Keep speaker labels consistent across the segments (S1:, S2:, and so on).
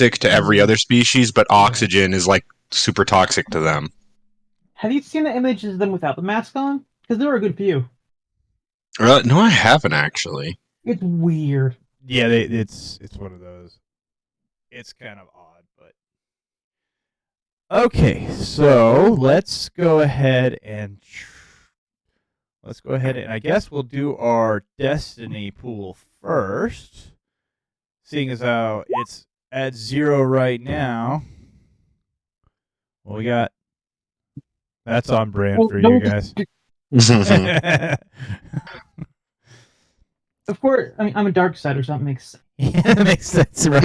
S1: toxic to every other species, but oxygen is like super toxic to them.
S2: Have you seen the images of them without the mask on? Because there are a good few.
S1: No, I haven't actually.
S2: It's weird.
S3: Yeah, it's one of those. It's kind of odd, but okay. So let's go ahead and I guess we'll do our destiny pool first, seeing as how it's at 0 right now. Well, we got that's on brand for you guys.
S2: Of course, I mean, I'm a dark side or something. Makes sense.
S3: Yeah, that makes sense, right?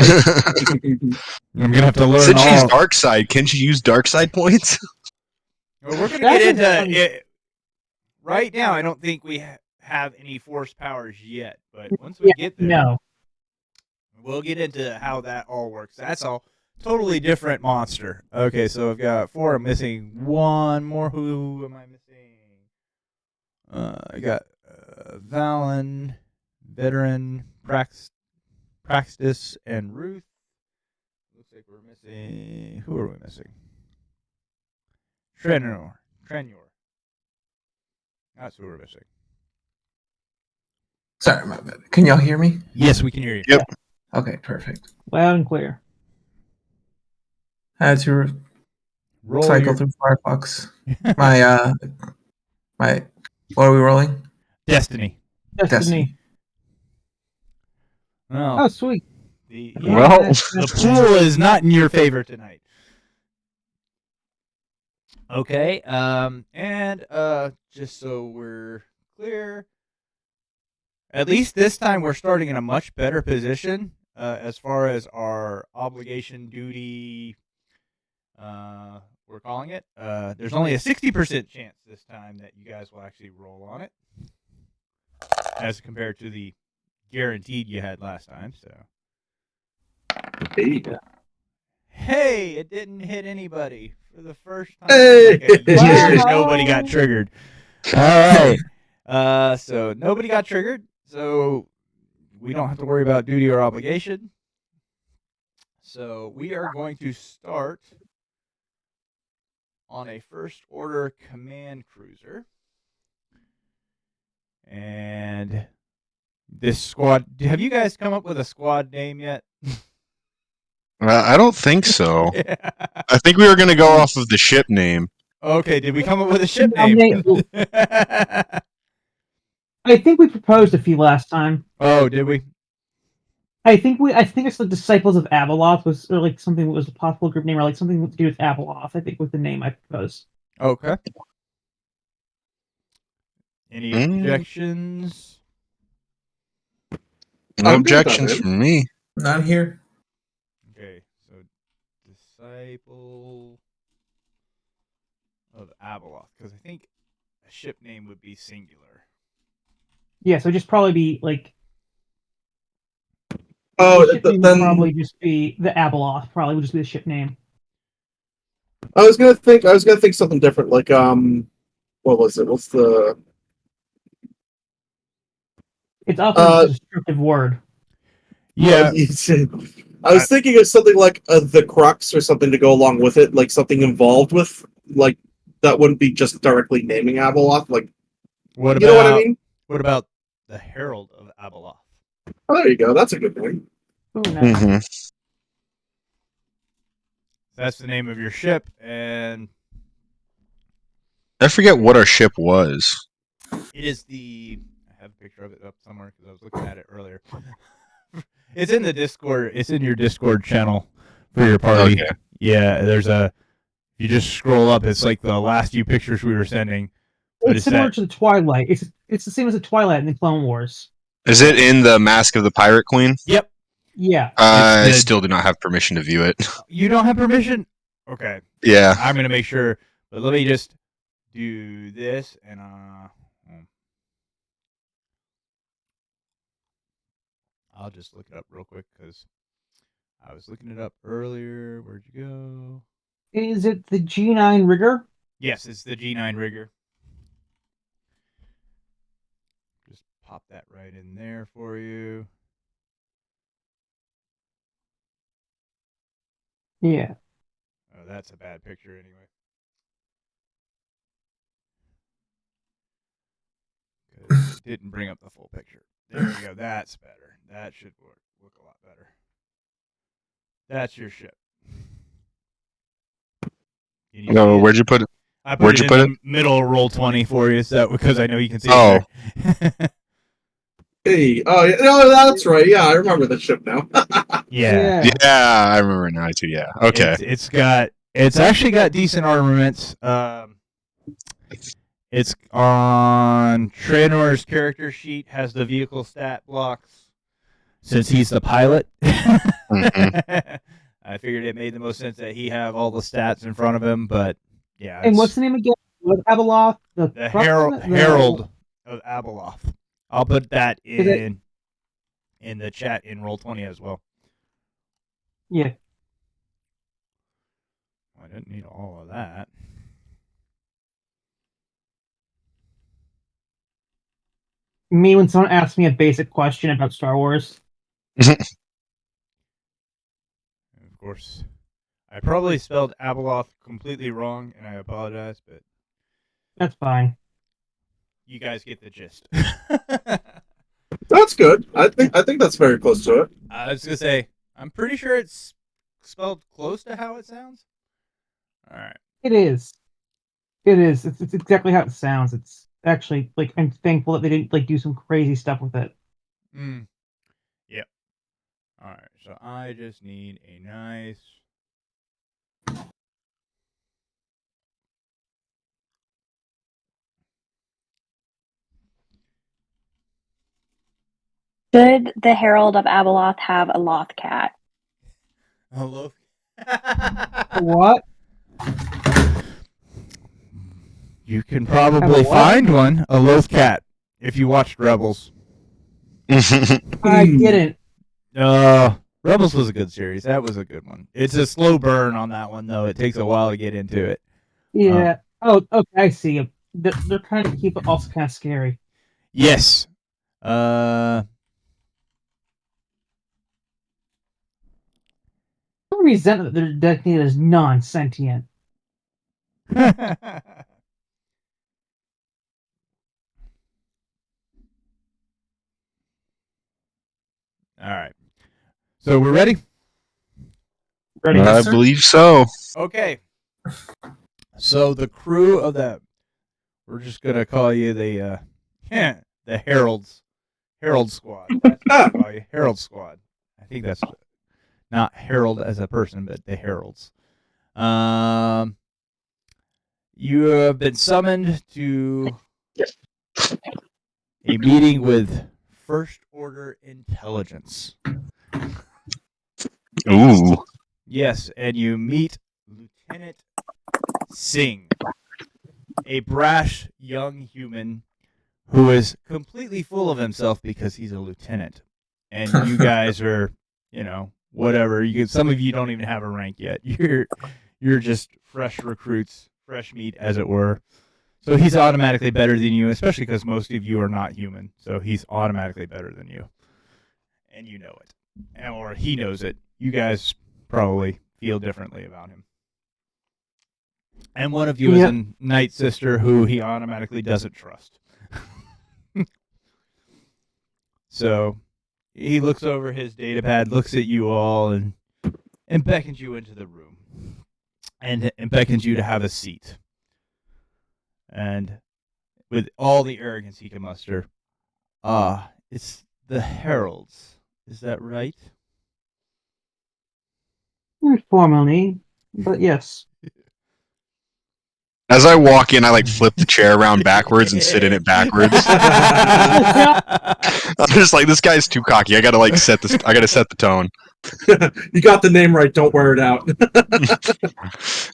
S3: I'm gonna have to learn
S1: Since she's
S3: all.
S1: dark side, can she use dark side points?
S3: Well, we're gonna
S2: That's
S3: get
S2: a
S3: into it. Right now, I don't think we have any force powers yet, but once we get there,
S2: No.
S3: we'll get into how that all works. That's all totally different monster. Okay, so I've got 4. I'm missing one more. Who am I missing? I got Valen, Veteran, Praxis, and Ruth. Looks like we're missing. Who are we missing? Trenor. That's who we're missing.
S4: Sorry, my bad. Can y'all hear me?
S3: Yes, we can hear you.
S1: Yep.
S4: Okay, perfect.
S2: Loud and clear.
S4: I had to
S3: Roll
S4: cycle
S3: your
S4: through Firefox. My what are we rolling?
S3: Destiny.
S2: Destiny.
S3: Well,
S2: Oh, sweet.
S1: Well,
S3: the pool is not in your favor tonight. Okay, and just so we're clear, at least this time we're starting in a much better position as far as our obligation duty. We're calling it. There's only a 60% chance this time that you guys will actually roll on it, as compared to the guaranteed you had last time. So, hey, it didn't hit anybody for the first time.
S4: Hey!
S3: In like a year,
S2: Wow.
S3: nobody got triggered. All right. So nobody got triggered. So we don't have to worry about duty or obligation. So we are going to start on a first order command cruiser. And this squad, have you guys come up with a squad name yet?
S1: I don't think so. I think we were going to go off of the ship name.
S3: Okay, did we come up with a ship name?
S2: I think we proposed a few last time.
S3: Oh, did we?
S2: I think it's the Disciples of Abeloth was or like something that was a possible group name or like something to do with Abeloth. I think with the name I proposed.
S3: Okay. Any
S1: Mm.
S3: objections?
S1: No
S4: I'm good
S1: objections
S4: with it.
S1: from me.
S4: Not here.
S3: Okay, so Disciple of Abeloth, because I think a ship name would be singular.
S2: Yeah, so just probably be like
S5: Oh,
S2: the ship name would
S5: then
S2: probably just be the Abeloth. Probably would just be the ship name.
S5: I was gonna think something different, like what was it? What's the
S2: It's often a descriptive word.
S3: Yeah.
S5: I was thinking of something like the Crux or something to go along with it, like something involved with like that wouldn't be just directly naming Abeloth, like
S3: What
S5: you
S3: about
S5: know what I mean?
S3: What about the Herald of Abeloth?
S5: Oh, there you go. That's a good one.
S2: Ooh, nice.
S1: Mm-hmm.
S3: That's the name of your ship, and
S1: I forget what our ship was.
S3: it is the. I have a picture of it up somewhere because I was looking at it earlier. It's in the Discord. It's in your Discord channel for your party.
S1: Okay.
S3: Yeah, there's a. You just scroll up. It's like the last few pictures we were sending. But
S2: It's similar to the Twilight. It's the same as the Twilight in the Clone Wars.
S1: Is it in the Mask of the Pirate Queen?
S3: Yep.
S2: Yeah.
S1: I
S3: It's the-
S1: still do not have permission to view it.
S3: You don't have permission? Okay.
S1: Yeah.
S3: I'm gonna make sure. But let me just do this and I'll just look it up real quick because I was looking it up earlier. Where'd you go?
S2: Is it the G9 rigger?
S3: Yes, it's the G9 rigger. Just pop that right in there for you.
S2: Yeah.
S3: Oh, that's a bad picture anyway. 'Cause it didn't bring up the full picture. There we go. That's better. That should look a lot better. That's your ship. Can you see
S1: No,
S3: it?
S1: where'd you put it?
S3: I put
S1: where'd
S3: it
S1: you
S3: in
S1: put
S3: the middle of roll 20 for you, so because I know you can see
S1: Oh.
S3: it there.
S5: Hey, oh yeah, no, that's right. Yeah, I remember the ship now.
S3: yeah.
S1: Yeah, I remember now too. Yeah. Okay.
S3: It's actually got decent armaments. It's on Tranor's character sheet, has the vehicle stat blocks since he's the pilot.
S1: Mhm.
S3: I figured it made the most sense that he have all the stats in front of him, but yeah.
S2: And what's the name again? What Abeloth?
S3: the
S2: Crux of it?
S3: Herald of Abeloth? I'll put that
S2: Is it-
S3: in the chat in roll 20 as well.
S2: Yeah.
S3: I didn't need all of that.
S2: Me when someone asks me a basic question about Star Wars.
S3: And of course, I probably spelled Abeloth completely wrong, and I apologize, but
S2: That's fine.
S3: you guys get the gist.
S5: That's good. I think that's very close to it.
S3: I was gonna say, I'm pretty sure it's spelled close to how it sounds. All right.
S2: It is. It is. It's exactly how it sounds. It's actually like I'm thankful that they didn't like do some crazy stuff with it.
S3: Yep. All right. So I just need a nice.
S6: Should the Herald of Abeloth have a loth cat?
S3: Hello.
S2: What?
S3: You can probably find one, a loath cat, if you watched Rebels.
S2: I didn't.
S3: Rebels was a good series. That was a good one. It's a slow burn on that one, though. It takes a while to get into it.
S2: Yeah. Oh, okay. I see. They're trying to keep it also kind of scary.
S3: Yes.
S2: I resent that they're designated as non-sentient.
S3: All right. So we're ready?
S2: Ready?
S1: I
S4: sir.
S1: believe so.
S3: Okay. So the crew of that, we're just gonna call you the Heralds, Herald Squad. That's what we call you, Herald Squad. I think that's not Harold as a person, but the Heralds. You have been summoned to a meeting with First Order Intelligence.
S1: Ooh.
S3: Yes, and you meet Lieutenant Singh, a brash young human who is completely full of himself because he's a lieutenant. And you guys are, whatever. Some of you don't even have a rank yet. You're just fresh recruits, fresh meat, as it were. So he's automatically better than you, especially because most of you are not human. So he's automatically better than you. And you know it. Or he knows it. You guys probably feel differently about him. And one of you is a Night Sister who he automatically doesn't trust. So he looks over his data pad, looks at you all, and beckons you into the room. And beckons you to have a seat. And with all the arrogance he can muster, it's the Heralds. Is that right?
S2: Formally, but yes.
S1: As I walk in, I flip the chair around backwards and sit in it backwards. I'm just like, this guy's too cocky. I gotta set the tone.
S5: You got the name right. Don't wear it out.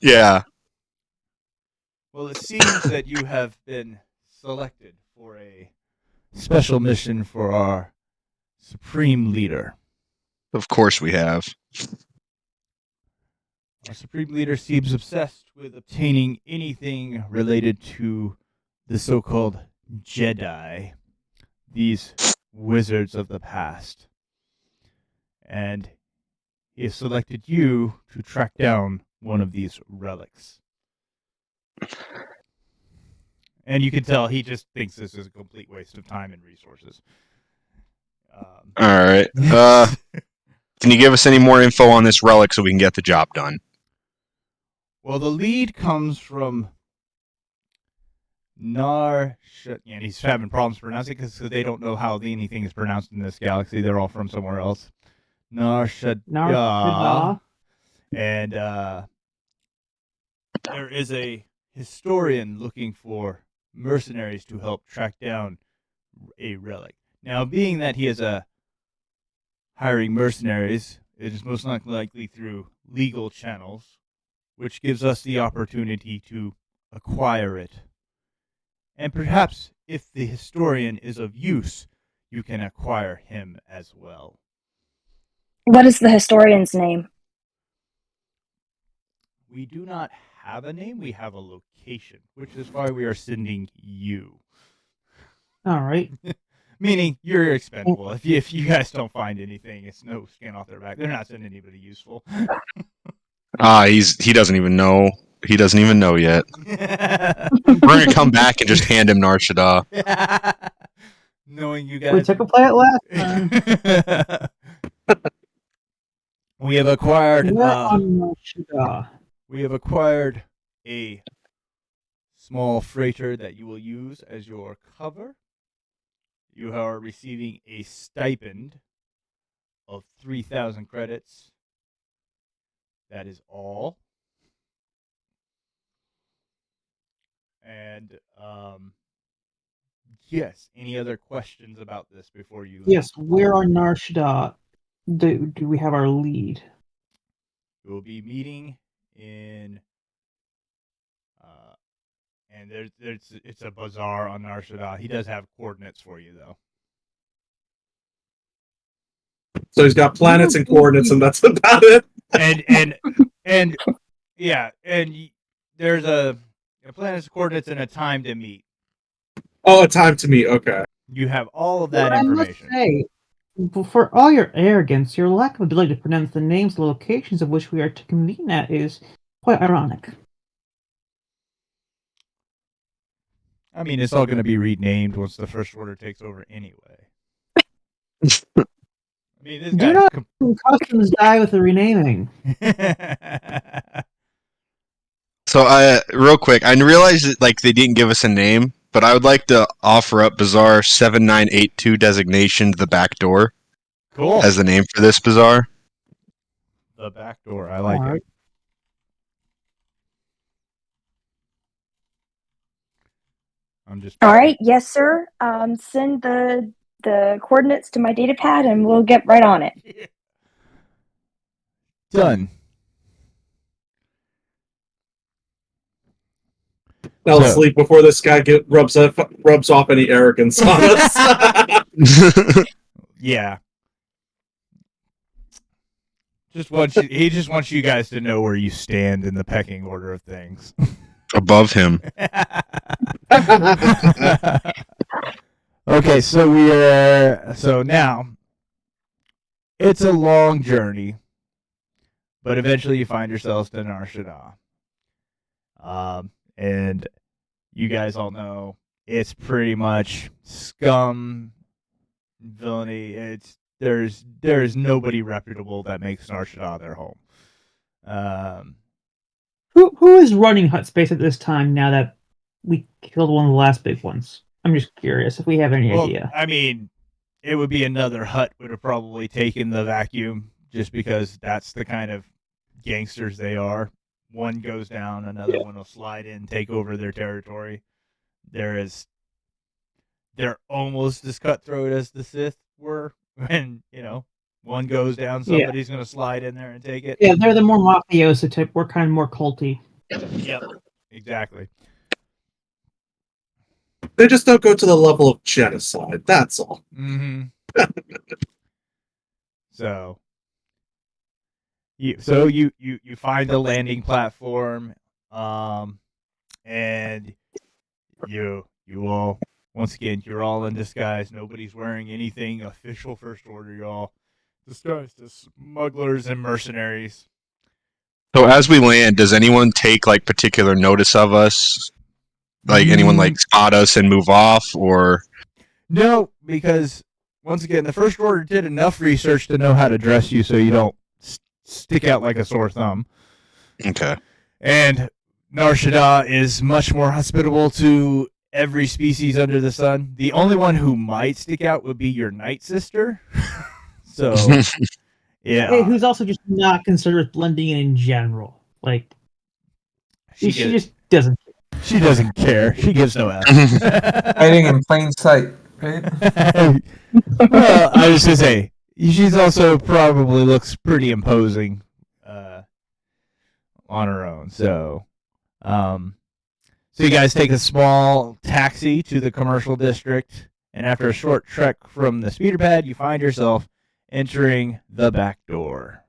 S1: Yeah.
S3: Well, it seems that you have been selected for a special mission for our Supreme Leader.
S1: Of course we have.
S3: Our Supreme Leader seems obsessed with obtaining anything related to the so-called Jedi, these wizards of the past. And he has selected you to track down one of these relics. And you can tell he just thinks this is a complete waste of time and resources.
S1: All right. Can you give us any more info on this relic so we can get the job done?
S3: Well, the lead comes from and he's having problems pronouncing it because they don't know how anything is pronounced in this galaxy. They're all from somewhere else. Nar Shaddaa. And there is a historian looking for mercenaries to help track down a relic. Now, being that he is hiring mercenaries, it is most likely through legal channels, which gives us the opportunity to acquire it. And perhaps if the historian is of use, you can acquire him as well.
S6: What is the historian's name?
S3: We do not have a name, we have a location, which is why we are sending you.
S2: All right.
S3: Meaning you're expendable. If you guys don't find anything, it's no skin off their back. They're not sending anybody useful.
S1: He doesn't even know. He doesn't even know yet. We're gonna come back and just hand him Nar Shaddaa.
S3: Knowing you
S2: We
S3: guys.
S2: took a play it last time.
S3: We have acquired.
S2: We're on Nar Shaddaa.
S3: We have acquired a small freighter that you will use as your cover. You are receiving a stipend of 3,000 credits. That is all. And yes, any other questions about this before you leave?
S2: Yes, we're on Nar Shaddaa. Do we have our lead?
S3: We will be meeting in and it's a bazaar on Nar Shaddaa. He does have coordinates for you though.
S5: So he's got planets and coordinates, and that's about it.
S3: And yeah, and there's a planet's coordinates and a time to meet.
S5: Oh, a time to meet. Okay.
S3: You have all of that
S2: I
S3: information.
S2: must say, for all your arrogance, your lack of ability to pronounce the names and locations of which we are to convene at is quite ironic.
S3: I mean, it's all going to be renamed once the First Order takes over anyway. I mean, this
S2: Do
S3: guy's
S2: not customs die with the renaming.
S1: So, real quick, I realized that they didn't give us a name, but I would like to offer up Bazaar 7982 designation to the back door
S3: Cool.
S1: as the name for this bazaar.
S3: The back door. I like
S2: Alright.
S3: it. I'm just.
S6: All right, yes, sir. Send the coordinates to my data pad, and we'll get right on it.
S3: Done.
S5: Now
S3: So-
S5: sleep before this guy rubs off any arrogance on us.
S3: Yeah. He just wants you guys to know where you stand in the pecking order of things.
S1: Above him.
S3: Okay, so now it's a long journey, but eventually you find yourselves to Nar Shaddaa. And you guys all know it's pretty much scum, villainy. There's nobody reputable that makes Nar Shaddaa their home.
S2: Who is running Hut Space at this time now that we killed one of the last big ones? I'm just curious if we have any idea.
S3: I mean, it would be another Hut would have probably taken the vacuum just because that's the kind of gangsters they are. One goes down, another one will slide in, take over their territory. They're almost as cutthroat as the Sith were, and one goes down, somebody's going to slide in there and take it.
S2: Yeah, they're the more mafioso type. We're kind of more culty.
S3: Yep, exactly.
S5: They just don't go to the level of genocide. That's all.
S3: Mm-hmm. So you find a landing platform, and you all, once again, you're all in disguise. Nobody's wearing anything official First Order, y'all. disguised as smugglers and mercenaries.
S1: So as we land, does anyone take like particular notice of us? Like anyone like spot us and move off, or
S3: No, because once again, the First Order did enough research to know how to dress you so you don't stick out like a sore thumb.
S1: okay?
S3: And Nar Shaddaa is much more hospitable to every species under the sun. The only one who might stick out would be your Night Sister. So, yeah.
S2: Hey, who's also just not concerned with blending in general. Like, she just doesn't.
S3: She doesn't care. She gives no F.
S4: Hiding in plain sight, right?
S3: Well, I was gonna say she's also probably looks pretty imposing on her own. So you guys take a small taxi to the commercial district, and after a short trek from the speeder pad, you find yourself entering the back door.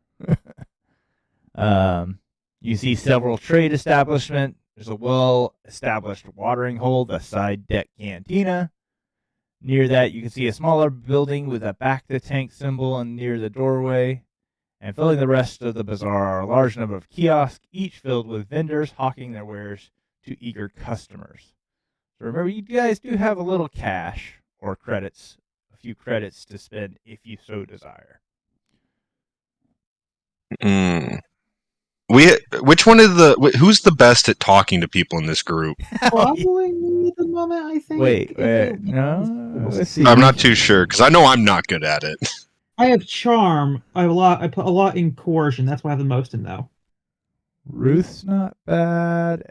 S3: You see several trade establishments. There's a well-established watering hole, the side deck cantina. Near that, you can see a smaller building with a back-to-tank symbol and near the doorway. And filling the rest of the bazaar are a large number of kiosks, each filled with vendors hawking their wares to eager customers. So remember, you guys do have a little cash or credits, a few credits to spend if you so desire.
S1: Which one of who's the best at talking to people in this group?
S2: Probably me at the moment, I think.
S3: Wait, no. Let's see.
S1: I'm not too sure because I know I'm not good at it.
S2: I have charm. I put a lot in coercion. That's why I have the most in, though.
S3: Ruth's not bad.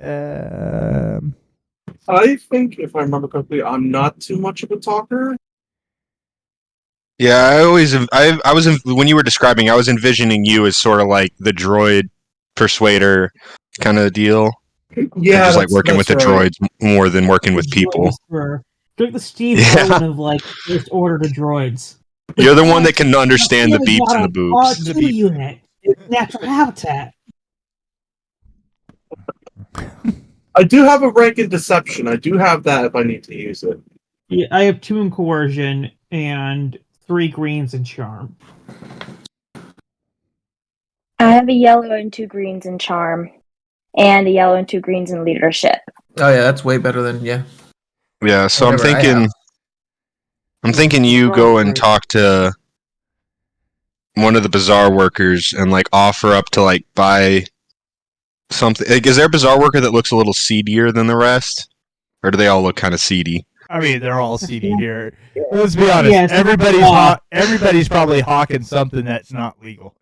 S5: I think, if I remember correctly, I'm not too much of a talker.
S1: Yeah, I was when you were describing, I was envisioning you as sort of like the droid persuader kind of deal.
S5: Yeah,
S1: just like working with the
S5: that's right.
S1: droids more than working with people.
S2: Like the Steve
S1: Yeah.
S2: Irwin of like First Order to droids.
S1: You're the one that can understand the beeps and the boobs.
S2: R2 unit. It's natural habitat.
S5: I do have a rank in deception. I do have that if I need to use it.
S2: Yeah, I have 2 in coercion and 3 greens in charm.
S6: I have a yellow and 2 greens in charm, and a yellow and 2 greens in leadership.
S4: Oh yeah, that's way better than yeah.
S1: Yeah, so
S4: Whatever I
S1: I'm thinking you go and talk to one of the bazaar workers and like offer up to like buy something. Like, is there a bazaar worker that looks a little seedier than the rest, or do they all look kind of seedy?
S3: I mean, they're all seedy here. Let's be honest.
S2: Yes.
S3: Everybody's probably hawking something that's not legal.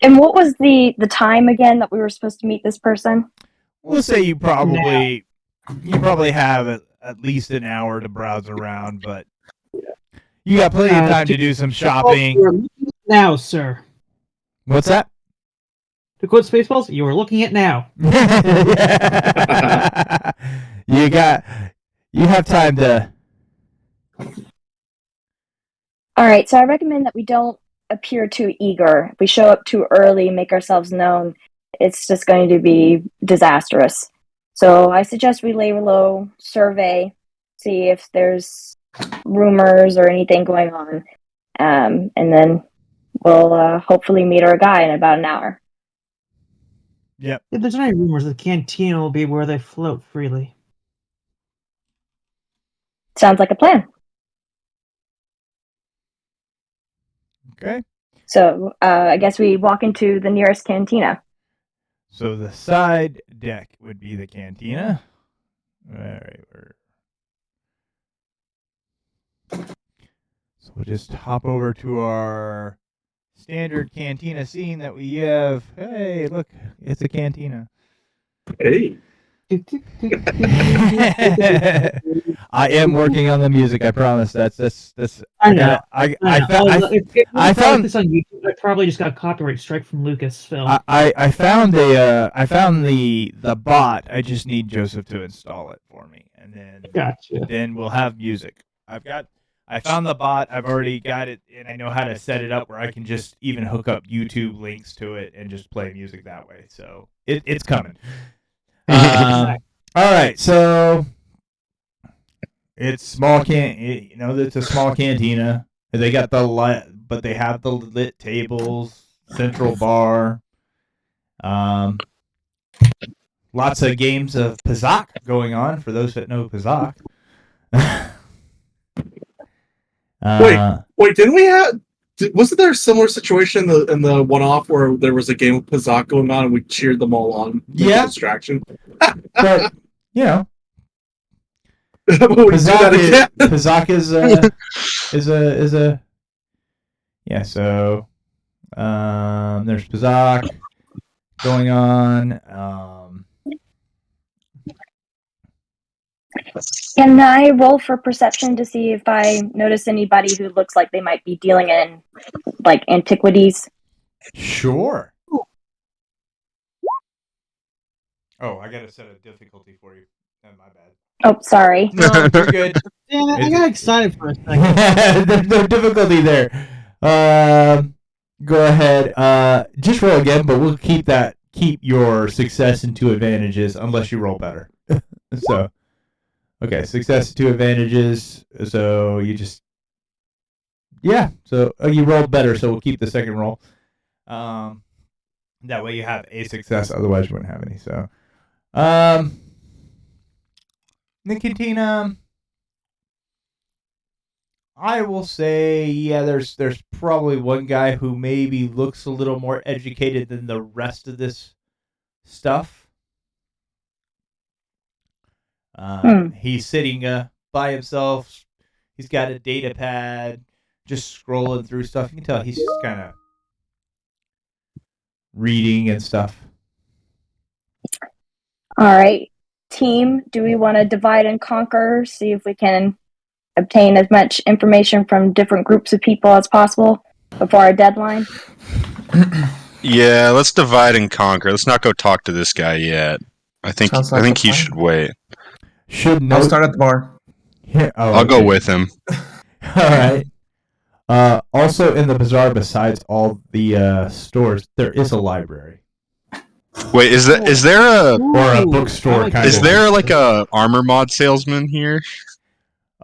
S6: And what was the time again that we were supposed to meet this person?
S3: We'll say you probably have at least an hour to browse around, but you got plenty of time to do some shopping.
S2: You're looking at now, sir.
S3: What's that?
S2: To quote Spaceballs, you are looking at now.
S3: You have time to.
S6: All right, so I recommend that we don't appear too eager. If we show up too early, make ourselves known, it's just going to be disastrous. So I suggest we lay low, survey, see if there's rumors or anything going on, and then we'll hopefully meet our guy in about an hour.
S3: Yep.
S2: If there's any rumors, the cantina will be where they float freely.
S6: Sounds like a plan.
S3: Okay.
S6: So I guess we walk into the nearest cantina.
S3: So the side deck would be the cantina. All right. So we'll just hop over to our standard cantina scene that we have. Hey, look, it's a cantina.
S5: Hey.
S3: I am working on the music. I promise. That's.
S2: I know.
S3: I
S2: I
S3: found
S2: found this on YouTube. I probably just got a copyright strike from Lucasfilm.
S3: I found the bot. I just need Joseph to install it for me, and
S2: Gotcha.
S3: then we'll have music. I found the bot. I've already got it, and I know how to set it up where I can just even hook up YouTube links to it and just play music that way. So it's coming. All right, so it's small it's a small cantina. They got the but they have the lit tables, central bar. Lots of games of Pazak going on for those that know Pazak.
S5: Wait, didn't we have? Wasn't there a similar situation in the one-off where there was a game of Pazak going on and we cheered them all on?
S3: Yeah.
S5: Distraction.
S3: But you know,
S5: We do that again.
S3: Pazak is a yeah. So there's Pazak going on.
S6: Can I roll for perception to see if I notice anybody who looks like they might be dealing in like antiquities?
S3: Sure. Oh, I gotta set a difficulty for you. Oh, my bad.
S6: Oh, sorry.
S3: No, you're good.
S2: Yeah, I got excited for a second.
S3: There's no difficulty there. Go ahead. Just roll again, but we'll keep your success into advantages unless you roll better. So, okay, success to advantages. So you just, yeah. So you rolled better, so we'll keep the second roll. That way you have a success. Otherwise, you wouldn't have any. So, Nicotina. I will say, yeah, there's probably one guy who maybe looks a little more educated than the rest of this stuff. He's sitting by himself. He's got a data pad, just scrolling through stuff. You can tell he's just kind of reading and stuff.
S6: All right, team, do we want to divide and conquer, see if we can obtain as much information from different groups of people as possible before our deadline?
S1: Yeah, let's divide and conquer. Let's not go talk to this guy yet. I think
S4: Sounds like a
S1: he
S4: plan.
S1: should wait.
S3: Should
S4: I'll
S3: note.
S4: start at the bar.
S3: Yeah, oh,
S1: I'll go
S3: okay.
S1: with him.
S3: All right. Also in the bazaar, besides all the stores, there is a library
S1: Wait, is there a
S3: or a
S2: Ooh,
S3: bookstore
S2: I like
S3: kind
S1: is
S3: of.
S1: there like a armor mod salesman here?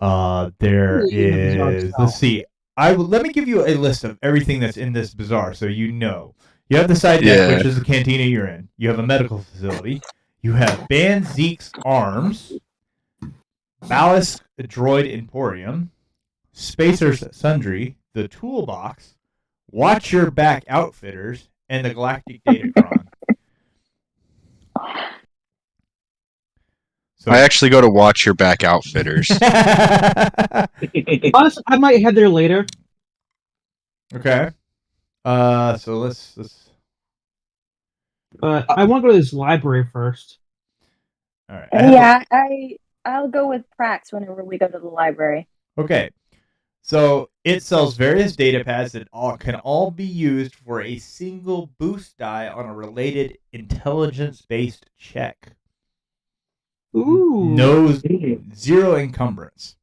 S3: There
S2: Ooh, in the bazaar
S3: is.
S2: itself.
S3: Let's see. Let me give you a list of everything that's in this bazaar, so you know. You have the side deck,
S1: Yeah.
S3: which is the cantina you're in. You have a medical facility. You have Ban Zeke's Arms, Ballast Droid Emporium, Spacer's Sundry, the Toolbox, Watch Your Back Outfitters, and the Galactic Datacron. So,
S1: I actually go to Watch Your Back Outfitters.
S2: Honestly, I might head there later.
S3: okay. So let's.
S2: But I want to go to this library first.
S3: All right.
S6: Yeah, I'll go with Prax whenever we go to the library.
S3: Okay. So it sells various data pads that can all be used for a single boost die on a related intelligence-based check.
S2: Ooh.
S3: Zero encumbrance.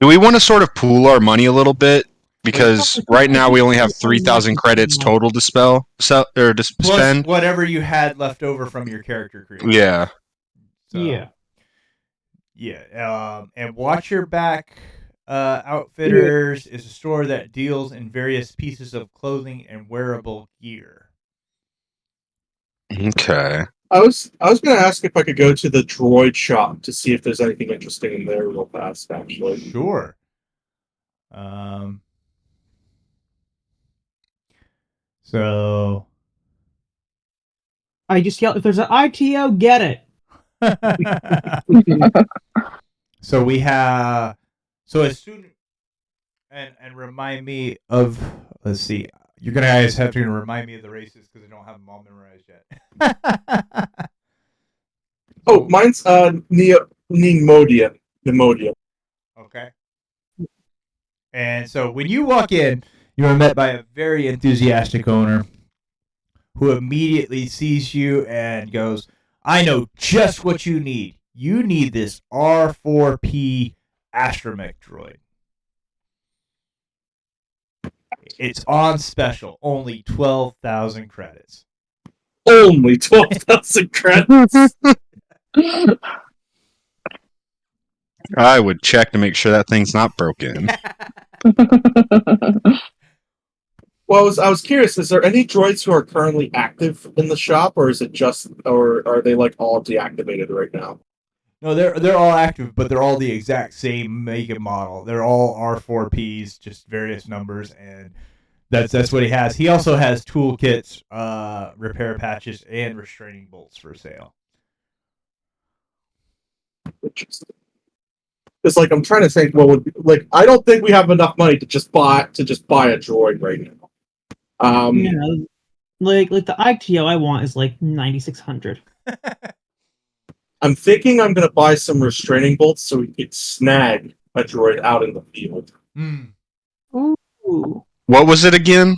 S1: Do we want to sort of pool our money a little bit? Because right now we only have 3,000 credits total to
S3: Plus
S1: spend.
S3: whatever you had left over from your character creation.
S1: Yeah.
S3: So,
S2: Yeah.
S3: Yeah. And Watch Your Back Outfitters is a store that deals in various pieces of clothing and wearable gear.
S1: Okay.
S5: I was going to ask if I could go to the droid shop to see if there's anything interesting in there real fast, actually.
S3: Sure. So
S2: I just yell, if there's an ITO, get it.
S3: so we have a student and remind me of, let's see, you're gonna guys have to remind me of the races because I don't have them all memorized yet.
S5: Oh, mine's Nemodium.
S3: Okay. And so when you walk in, you are met by a very enthusiastic owner who immediately sees you and goes, I know just what you need. You need this R4P astromech droid. It's on special, only 12,000 credits.
S5: Only 12,000 credits.
S1: I would check to make sure that thing's not broken.
S5: Well, I was curious. Is there any droids who are currently active in the shop, or is it just, or are they like all deactivated right now?
S3: No, they're all active, but they're all the exact same make and model. They're all R4Ps, just various numbers, and that's what he has. He also has toolkits, repair patches, and restraining bolts for sale.
S5: Interesting. It's like I'm trying to think. What would like? I don't think we have enough money to just buy a droid right now.
S2: You know, like the ITO I want is like 9,600.
S5: I'm thinking I'm gonna buy some restraining bolts so we could snag a droid out in the field.
S3: Mm.
S2: Ooh.
S1: What was it again?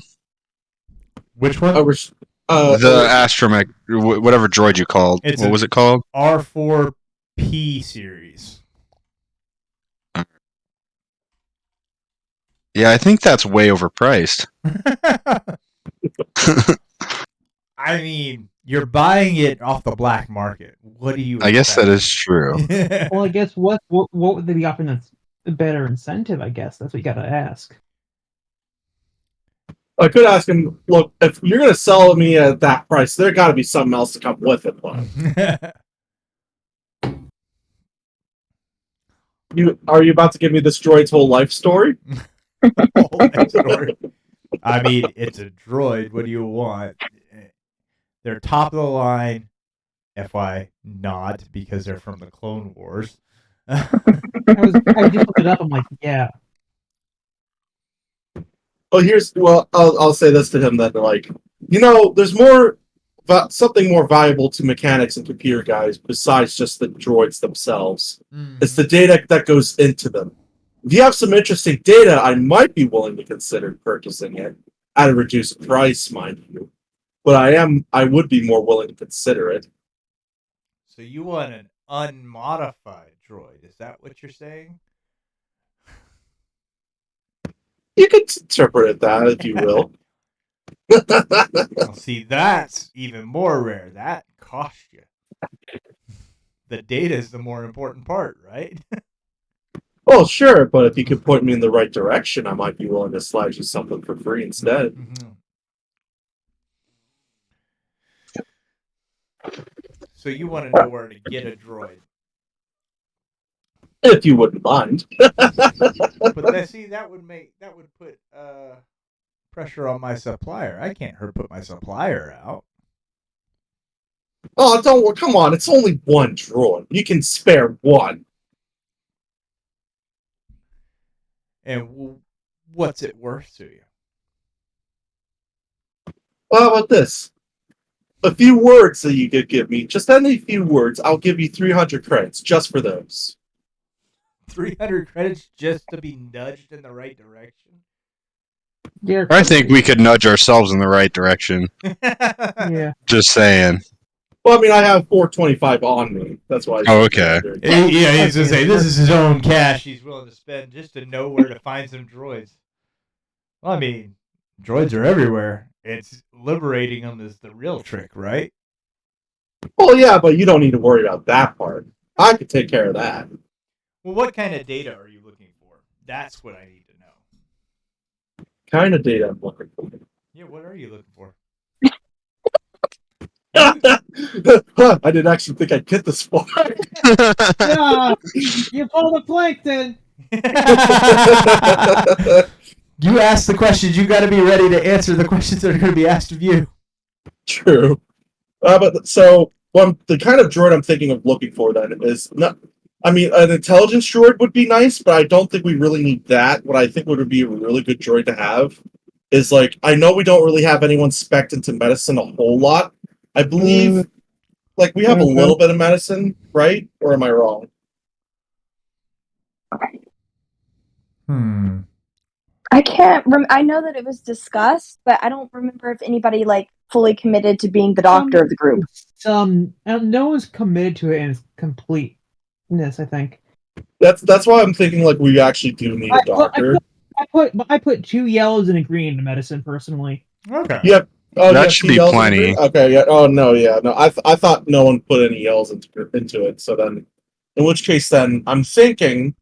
S3: Which one?
S1: The astromech, whatever droid you called.
S3: It's
S1: What
S3: a-
S1: was it called?
S3: R4P series.
S1: Yeah, I think that's way overpriced.
S3: I mean, you're buying it off the black market. What do you?
S1: I guess that
S3: expect?
S1: is true.
S2: Well, I guess what would they be offering that's a better incentive? I guess that's what you got to ask.
S5: I could ask him. Look, if you're gonna sell me at that price, there got to be something else to come with it. But are you about to give me this droid's whole life story?
S3: Whole life story. I mean, it's a droid. What do you want? They're top of the line. FY not because they're from the Clone Wars.
S2: I just looked it up. I'm like, yeah.
S5: Well, I'll say this to him that like, there's something more valuable to mechanics and computer guys besides just the droids themselves. It's the data that goes into them. If you have some interesting data, I might be willing to consider purchasing it at a reduced price, mind you. But I would be more willing to consider it.
S3: So you want an unmodified droid? Is that what you're saying?
S5: You could interpret it that, if you will.
S3: Well, see, that's even more rare. That costs you. The data is the more important part, right?
S5: Well, sure, but if you could point me in the right direction, I might be willing to slide you something for free instead.
S3: Mm-hmm. So you want to know where to get a droid?
S5: If you wouldn't mind.
S3: But then, see, that would put pressure on my supplier. I can't put my supplier out.
S5: Oh, come on! It's only one droid. You can spare one.
S3: And what's it worth to you?
S5: Well, how about this? A few words that you could give me. Just any few words. I'll give you 300 credits just for those.
S3: 300 credits just to be nudged in the right direction?
S2: Yeah.
S1: I think we could nudge ourselves in the right direction.
S2: Yeah.
S1: Just saying.
S5: Well, I mean, I have 425 on me. That's why.
S1: Oh, okay.
S3: Yeah, he's gonna say this is his own cash he's willing to spend just to know where to find some droids. Well, I mean, droids are everywhere. It's liberating them is the real trick, right?
S5: Well, yeah, but you don't need to worry about that part. I could take care of that.
S3: Well, what kind of data are you looking for? That's what I need to know.
S5: Kind of data I'm looking for.
S3: Yeah, what are you looking for?
S5: I didn't actually think I'd get this far.
S2: Yeah, you pulled the plankton.
S3: You ask the questions. You got to be ready to answer the questions that are going to be asked of you.
S5: True. But so the kind of droid I'm thinking of looking for then is not. I mean, an intelligence droid would be nice, but I don't think we really need that. What I think would be a really good droid to have is like, I know we don't really have anyone spec'd into medicine a whole lot. I believe, like, we have a little bit of medicine, right? Or am I wrong?
S6: I can't. I know that it was discussed, but I don't remember if anybody like fully committed to being the doctor of the group.
S2: No one's committed to it in its completeness. I think.
S5: That's why I'm thinking like we actually do need a doctor.
S2: I put 2 yellows and a green into medicine personally.
S3: Okay.
S5: Yep. Oh,
S1: That should be
S5: yells
S1: plenty.
S5: into it? Okay. Yeah. Oh no. Yeah. No. I thought no one put any yells into it. So then In which case, then I'm thinking.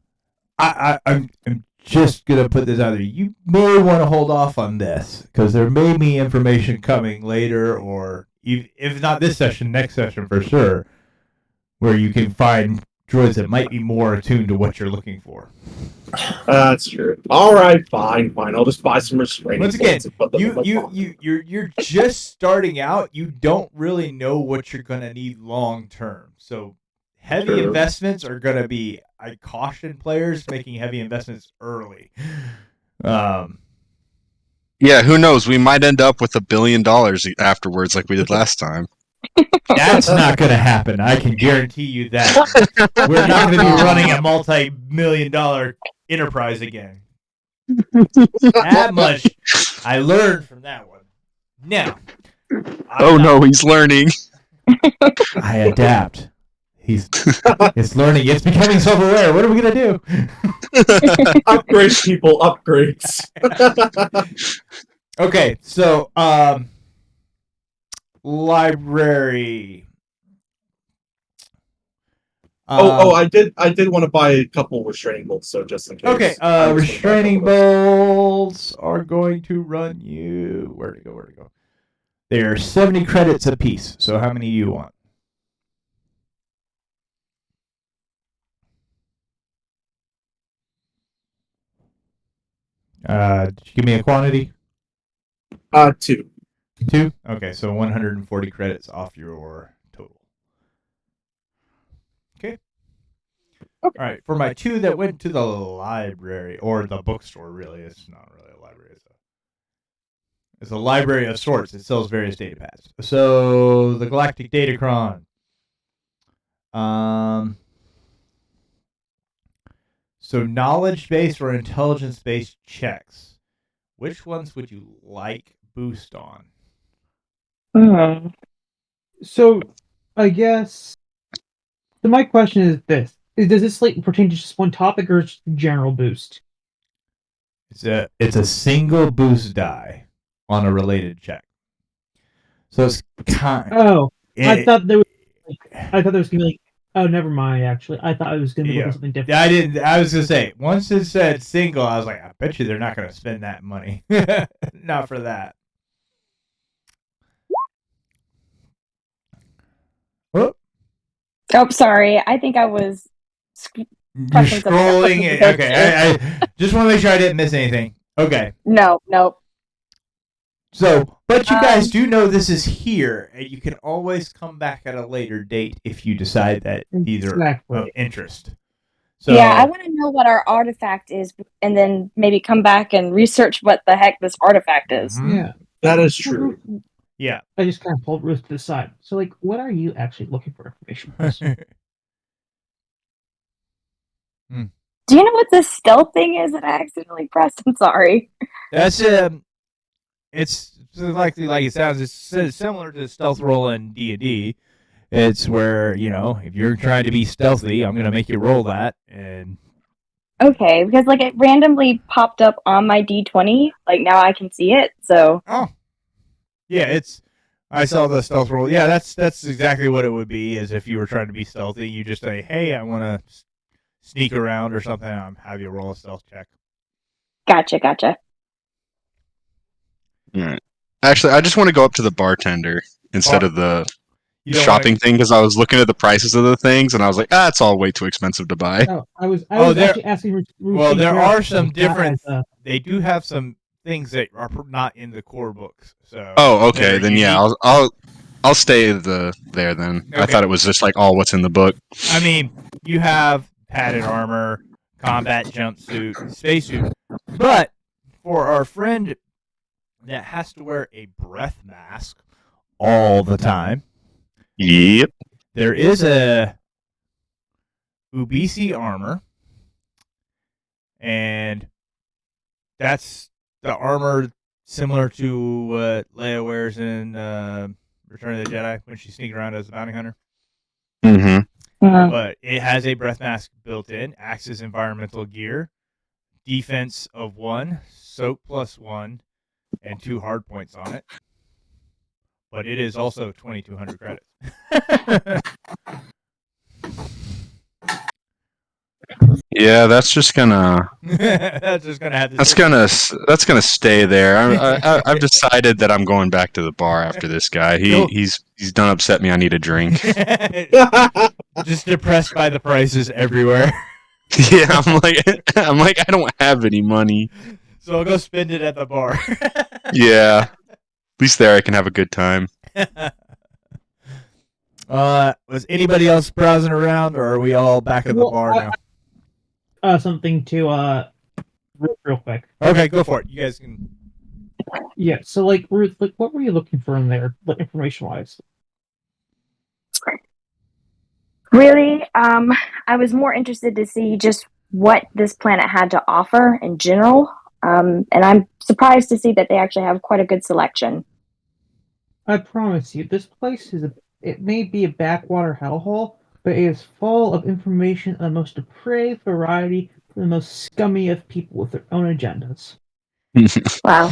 S3: I'm just gonna put this out there. You may want to hold off on this because there may be information coming later, or if not this session, next session for sure, where you can find droids that might be more attuned to what you're looking for.
S5: That's true. All right, fine. I'll just buy some restraining
S3: Once again,
S5: bolts and put them in my pocket.
S3: you're just starting out. You don't really know what you're gonna need long term. So heavy
S5: True.
S3: investments are gonna be. I caution players making heavy investments early.
S1: Yeah, who knows? We might end up with $1 billion afterwards, like we did last time.
S3: That's not going to happen. I can guarantee you that. We're not going to be running a multi-million-dollar enterprise again. That much I learned from that one. Now,
S1: Oh no, he's learning.
S3: I adapt. It's learning. It's becoming self-aware. What are we going to do?
S5: Upgrades, people, upgrades.
S3: Okay, so library.
S5: I did want to buy a couple restraining bolts, so just in case.
S3: Okay,
S5: I was gonna buy a
S3: restraining
S5: couple of
S3: bolts are going to run you. Where to go? They're 70 credits a piece. So how many do you want? Did you give me a quantity?
S5: those. 2.
S3: 2? Okay, so 140 credits off your total. Okay. All right, for my 2 that went to the library, or the bookstore, really. It's not really a library. It's a library of sorts. It sells various data pads. So, the Galactic Datacron. So, knowledge-based or intelligence-based checks. Which ones would you like boost on?
S6: Hmm.
S2: So, I guess. So my question is this: does this like pertain to just one topic or just general boost?
S3: It's a single boost die on a related check. So it's kind.
S2: Oh, I thought there was gonna be like. Oh, never mind. Actually, I thought it was gonna be
S3: Yeah.
S2: something different.
S3: I didn't. I was gonna say once it said single, I was like, I bet you they're not gonna spend that money. Not for that. Oh,
S6: Oh, sorry. I think I was.
S3: you're
S6: Pressing something else.
S3: scrolling it. Okay, I just want to make sure I didn't miss anything. Okay.
S6: No.
S3: So, but you guys do know this is here, and you can always come back at a later date if you decide that these are
S2: Exactly.
S3: of interest. So,
S6: Yeah, I want to know what our artifact is, and then maybe come back and research what the heck this artifact is.
S3: Mhm.
S2: Yeah,
S5: That is true.
S3: Yeah.
S2: I just kind of pulled Ruth to the side. So, like, what are you actually looking for information?
S6: Do you know what this stealth thing is that I accidentally pressed? I'm sorry.
S3: That's it's like it sounds. It's similar to stealth roll in D&D. It's where if you're trying to be stealthy, I'm gonna make you roll that, and
S6: Okay, because like it randomly popped up on my D20. Like now I can see it. So
S3: yeah, I saw the stealth roll. Yeah, that's exactly what it would be. As if you were trying to be stealthy, you just say, "Hey, I want to sneak around or something." Have you roll a stealth check.
S6: gotcha.
S1: All right. Actually, I just want to go up to the bartender instead of the
S3: You don't
S1: shopping thing because I was looking at the prices of the things and I was like, it's all way too expensive to buy.
S2: Oh, I was
S3: there-
S2: actually asking. Ruth
S3: well,
S2: if
S3: there
S2: you're
S3: are
S2: actually
S3: some
S2: not
S3: different-
S2: as,
S3: They do have some things that are not in the core books. So.
S1: Oh, okay.
S3: they're
S1: Then yeah,
S3: unique.
S1: I'll stay there then. I
S3: Okay.
S1: thought it was just like all what's in the book.
S3: I mean, you have padded armor, combat jumpsuit, spacesuit, but for our friend that has to wear a breath mask all the time,
S1: Yep.
S3: there is a Ubisi armor, and that's the armor similar to what Leia wears in Return of the Jedi when she's sneaking around as a bounty hunter.
S1: Mm-hmm.
S3: But it has a breath mask built in, acts as environmental gear, defense of 1, soak +1, and 2 hard points on it. But it is also 2,200 credits.
S1: Yeah, that's just gonna
S3: That's just gonna have to.
S1: that's gonna stay there. I've decided that I'm going back to the bar after this guy. He's done upset me. I need a drink.
S3: Just depressed by the prices everywhere.
S1: Yeah, I'm like I don't have any money.
S3: So I'll go spend it at the bar.
S1: Yeah, at least there I can have a good time.
S3: Was anybody else browsing around, or are we all back at the
S2: Well,
S3: bar now?
S2: Something to real quick.
S3: Okay, go for it. You guys can.
S2: Yeah. So like Ruth, like what were you looking for in there, like information wise?
S6: Really, I was more interested to see just what this planet had to offer in general. And I'm surprised to see that they actually have quite a good selection.
S2: I promise you, this place it may be a backwater hellhole, but it is full of information on the most depraved variety for the most scummy of people with their own agendas.
S6: Wow.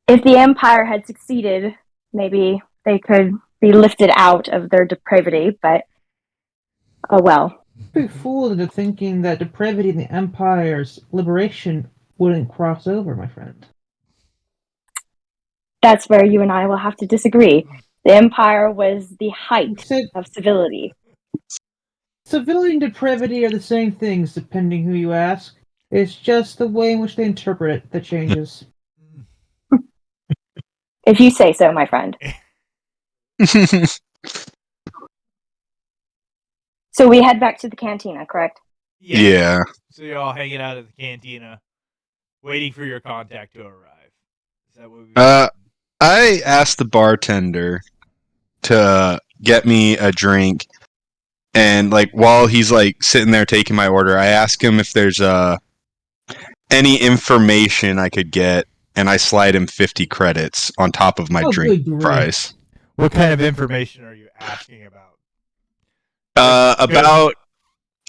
S6: If the Empire had succeeded, maybe they could be lifted out of their depravity, but oh well.
S2: Be fooled into thinking that depravity in the Empire's liberation wouldn't cross over, my friend.
S6: That's where you and I will have to disagree. The Empire was the height
S2: Said
S6: of civility.
S2: civility and depravity are the same things, depending who you ask. It's just the way in which they interpret it that changes.
S6: If you say so, my friend. So we head back to the cantina, correct?
S1: Yeah.
S3: So you're all hanging out at the cantina, waiting for your contact to arrive. Is that what we?
S1: I asked the bartender to get me a drink, and like while he's like sitting there taking my order, I ask him if there's any information I could get, and I slide him 50 credits on top of my
S2: Oh,
S1: drink
S2: good grief.
S1: price.
S3: What kind of information are you asking about?
S1: About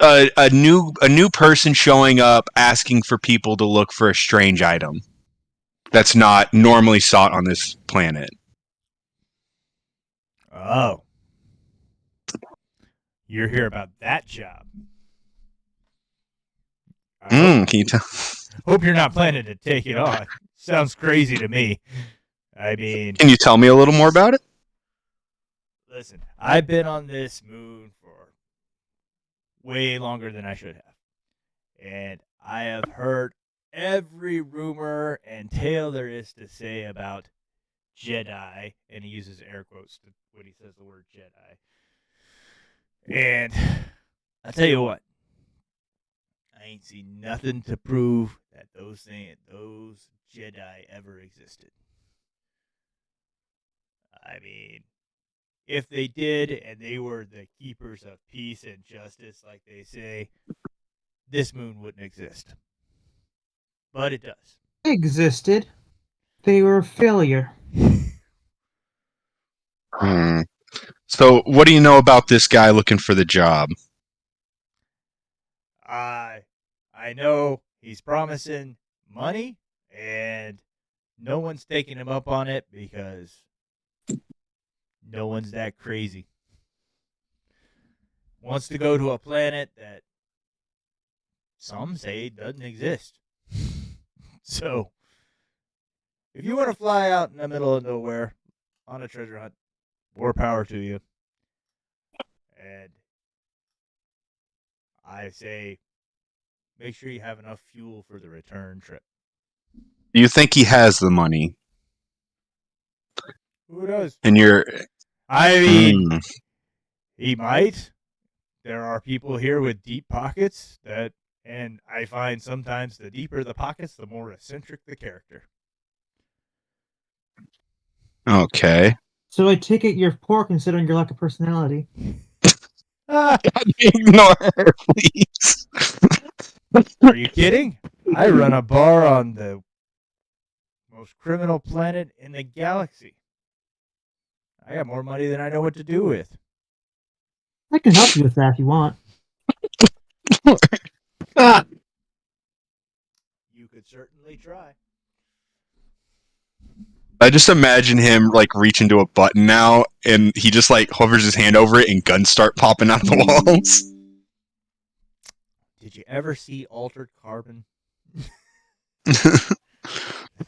S1: a new person showing up asking for people to look for a strange item that's not normally sought on this planet.
S3: Oh. You're here about that job. I
S1: Can you tell?
S3: hope you're not planning to take it on. Sounds crazy to me. I mean,
S1: Can you tell me a little more about it?
S3: listen, I've been on this moon for way longer than I should have. And I have heard every rumor and tale there is to say about Jedi, and he uses air quotes when he says the word Jedi. And I'll tell you what, I ain't seen nothing to prove that those Jedi ever existed. I mean, if they did and they were the keepers of peace and justice, like they say, this moon wouldn't exist. But it does.
S2: They existed. They were a failure.
S1: So, what do you know about this guy looking for the job?
S3: I know he's promising money, and no one's taking him up on it because no one's that crazy. Wants to go to a planet that some say doesn't exist. So, if you want to fly out in the middle of nowhere on a treasure hunt, more power to you. And I say, make sure you have enough fuel for the return trip.
S1: Do you think he has the money?
S3: Who knows?
S1: And you're.
S3: I mean, he might. There are people here with deep pockets and I find sometimes the deeper the pockets, the more eccentric the character.
S1: Okay.
S2: So I take it you're poor considering your lack of personality.
S1: Ignore her, please.
S3: Are you kidding? I run a bar on the most criminal planet in the galaxy. I got more money than I know what to do with.
S2: I can help you with that if you want.
S3: You could certainly try.
S1: I just imagine him like reaching to a button now, and he just like hovers his hand over it, and guns start popping out of the walls.
S3: Did you ever see Altered Carbon?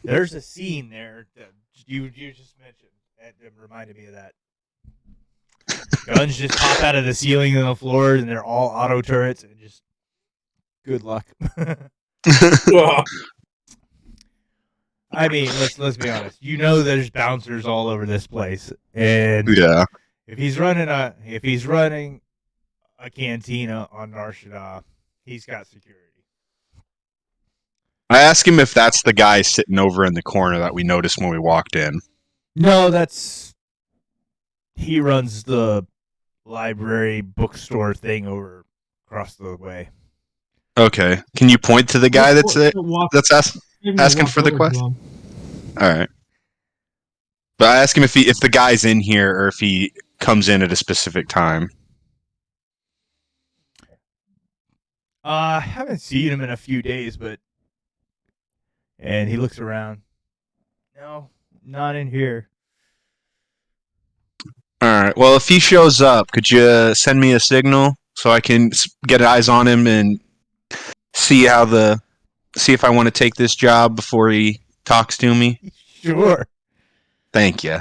S3: There's a scene there that you just mentioned that reminded me of that. Guns just pop out of the ceiling and the floor, and they're all auto turrets, and just good luck. I mean, let's be honest. You know, there's bouncers all over this place, and
S1: Yeah.
S3: if he's running a cantina on Nar Shaddaa, he's got security.
S1: I asked him if that's the guy sitting over in the corner that we noticed when we walked in.
S3: No, he runs the library bookstore thing over across the way.
S1: Okay. Can you point to the guy that's asking for the quest?
S2: All
S1: All right. But I asked him if the guy's in here or if he comes in at a specific time.
S3: I haven't seen him in a few days, and he looks around. No, not in here.
S1: All right. Well, if he shows up, could you send me a signal so I can get eyes on him and see if I want to take this job before he talks to me?
S3: Sure.
S1: Thank you.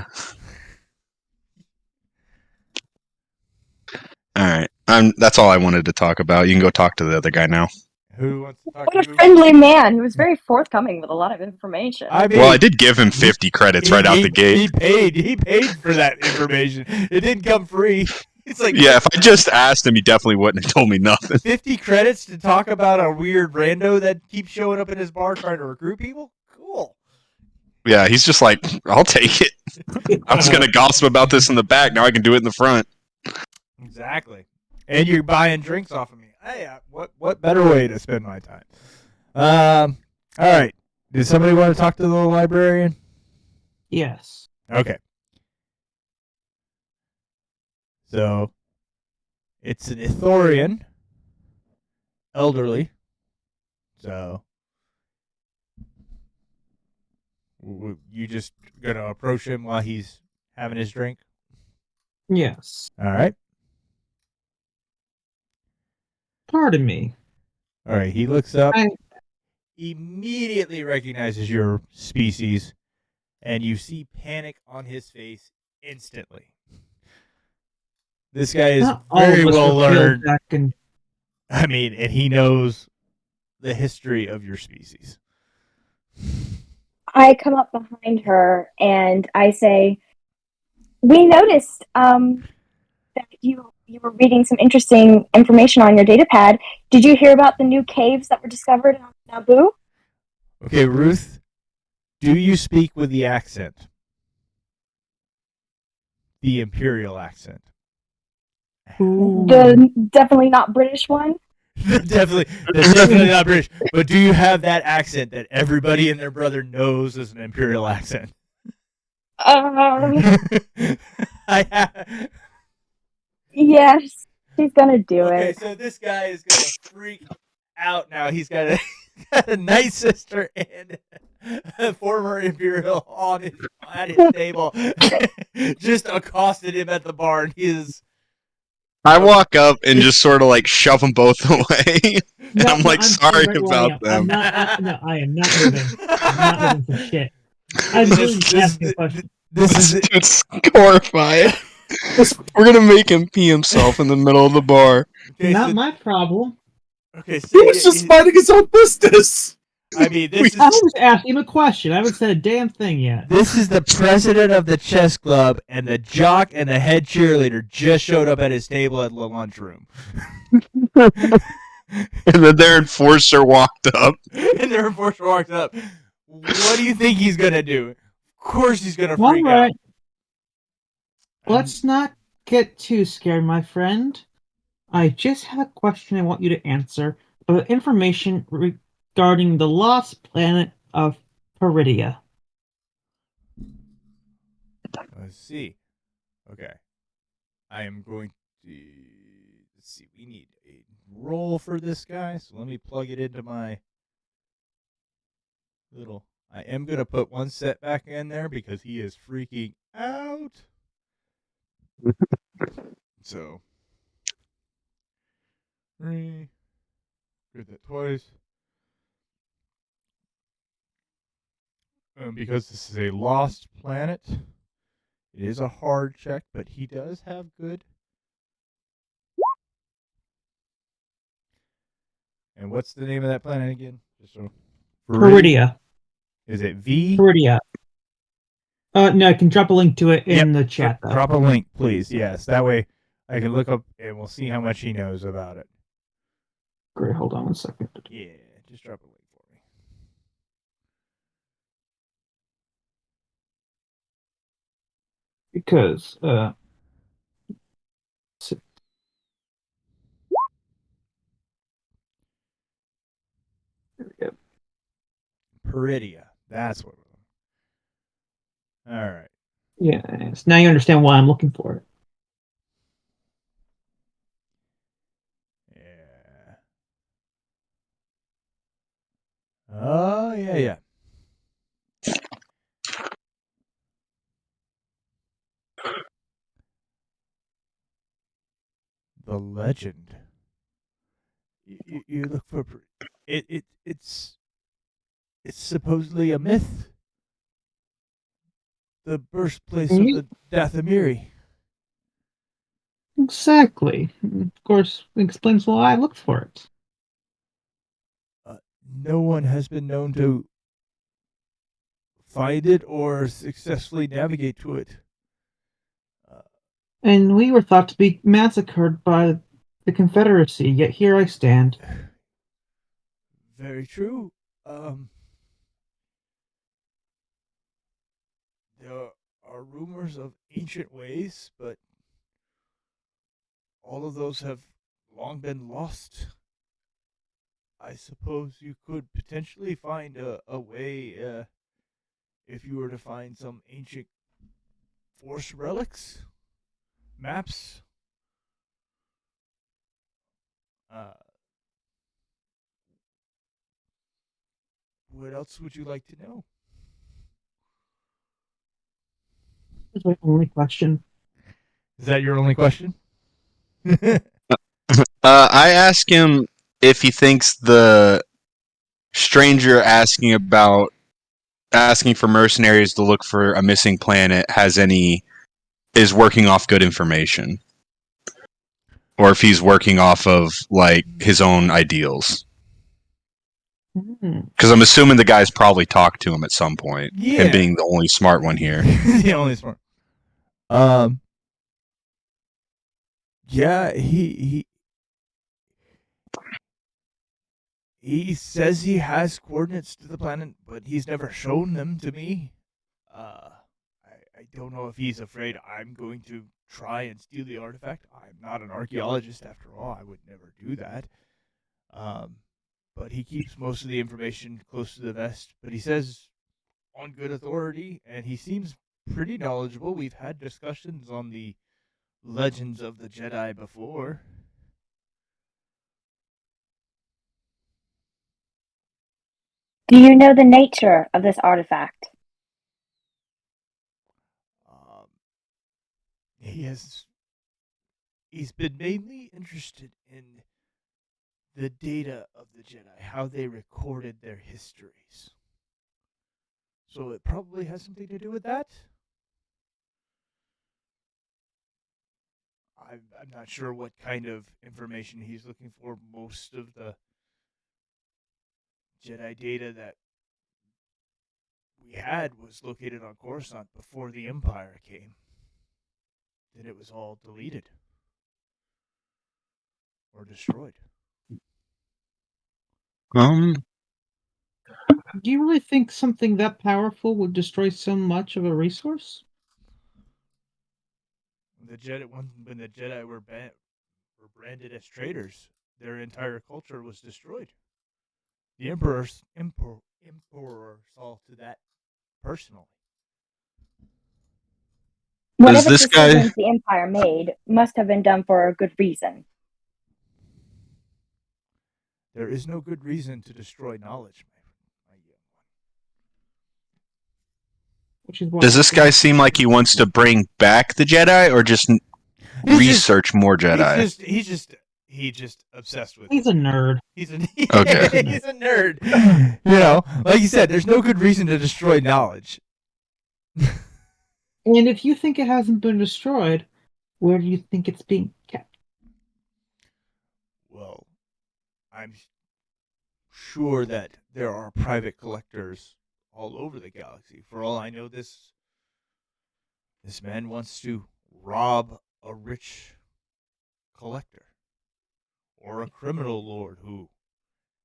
S1: All right. That's all I wanted to talk about. You can go talk to the other guy now.
S3: Who wants to talk
S6: What a
S3: to you?
S6: friendly man. He was very forthcoming with a lot of information.
S3: I mean,
S1: Well, I did give him 50 credits right out the gate.
S3: He paid for that information. It didn't come free. It's like,
S1: Yeah, if I just asked him, he definitely wouldn't have told me nothing.
S3: 50 credits to talk about a weird rando that keeps showing up in his bar trying to recruit people? Cool.
S1: Yeah, he's just like, I'll take it. I was going to gossip about this in the back. Now I can do it in the front.
S3: Exactly. And you're buying drinks off of me. Hey, what better way to spend my time? All right. Did somebody want to talk to the librarian?
S2: Yes.
S3: Okay. So, it's an Ithorian, elderly. So, you just gonna approach him while he's having his drink?
S2: Yes.
S3: All right.
S2: Pardon me.
S3: All right. He looks up,
S2: I-
S3: immediately recognizes your species, and you see panic on his face instantly. This guy is
S2: Not all
S3: very
S2: of us
S3: well
S2: were killed
S3: learned.
S2: back in.
S3: I mean, and he knows the history of your species.
S6: I come up behind her and I say, "We noticed that you were reading some interesting information on your data pad. Did you hear about the new caves that were discovered on Naboo?"
S3: Okay, Ruth, do you speak with the accent? The Imperial accent.
S6: The definitely not British one.
S3: definitely not British. But do you have that accent that everybody and their brother knows is an Imperial accent? I have.
S6: Yes, she's gonna do
S3: Okay,
S6: it.
S3: so this guy is gonna freak out now. He's got a night sister and a former Imperial at his table. Just accosted him at the bar, and he is.
S1: I walk up and just sort of like shove them both away. And I'm like, sorry
S2: staying right where I
S1: about
S2: am.
S1: them.
S2: No, I am not moving. I'm not moving for shit. I'm really just asking a question.
S3: This is
S1: It's horrified. We're gonna make him pee himself in the middle of the bar.
S2: Okay, not my problem.
S3: Okay, so
S5: He was just minding his own business.
S3: I mean, this
S2: I
S3: is
S2: was asking him a question. I haven't said a damn thing yet.
S3: this is the president of the chess club, and the jock and the head cheerleader just showed up at his table at the lunchroom.
S1: And then their enforcer walked up.
S3: And their enforcer walks up. What do you think he's gonna do? Of course he's gonna
S2: All
S3: freak
S2: right,
S3: out.
S2: let's not get too scared, my friend. I just have a question I want you to answer about information regarding the lost planet of Peridia.
S3: Let's see. Okay. I am going to let's see. We need a roll for this guy, so let me plug it into my little. I am gonna put one set back in there because he is freaking out. So 3 Did that twice. Because this is a lost planet, it is a hard check, but he does have good. And what's the name of that planet again? Just so.
S2: Peridia.
S3: Is it V?
S2: Peridia. No, I can drop a link to it in the chat, though.
S3: Drop a link, please. Yes, that way I can look up and we'll see how much he knows about it.
S2: Great, hold on 1 second.
S3: Yeah, just drop a link for me.
S2: Because, there we go.
S3: Peridia. That's what. All right.
S2: Yes, now you understand why I'm looking for it.
S3: Yeah. Oh, yeah. The legend. You look for it's supposedly a myth. The birthplace of the Dathomiri.
S2: Exactly. Of course, it explains why I looked for it.
S3: No one has been known to find it or successfully navigate to it.
S2: And we were thought to be massacred by the Confederacy, yet here I stand.
S3: Very true. There are rumors of ancient ways, but all of those have long been lost. I suppose you could potentially find a way if you were to find some ancient force relics, maps. What else would you like to know?
S2: That's my only question.
S3: Is that your only question?
S1: I ask him if he thinks the stranger asking for mercenaries to look for a missing planet is working off good information, or if he's working off of like his own ideals. Because I'm assuming the guy's probably talked to him at some point.
S3: Yeah.
S1: Him being the only smart one here.
S3: The only smart. Yeah, he says he has coordinates to the planet, but he's never shown them to me. I don't know if he's afraid I'm going to try and steal the artifact. I'm not an archaeologist after all. I would never do that. But he keeps most of the information close to the vest. But he says on good authority, and he seems pretty knowledgeable. We've had discussions on the legends of the Jedi before.
S6: Do you know the nature of this artifact?
S3: He's been mainly interested in the data of the Jedi, how they recorded their histories. So it probably has something to do with that. I'm not sure what kind of information he's looking for. Most of the Jedi data that we had was located on Coruscant before the Empire came. Then it was all deleted or destroyed.
S2: Do you really think something that powerful would destroy so much of a resource?
S3: When the Jedi were branded as traitors, their entire culture was destroyed. The Emperor saw to that personally.
S6: Whatever
S1: this guy-
S6: decisions the Empire made must have been done for a good reason.
S3: There is no good reason to destroy knowledge, my young one.
S2: Which is why
S1: Does this guy seem like he wants to bring back the Jedi, or just research more Jedi?
S3: he just obsessed with
S2: He's
S3: it.
S2: a nerd.
S3: He's a
S1: Okay.
S3: he's a nerd. You know, like you said, there's no good reason to destroy knowledge.
S2: And if you think it hasn't been destroyed, where do you think it's being kept?
S3: Well, I'm sure that there are private collectors all over the galaxy. For all I know, this man wants to rob a rich collector or a criminal lord who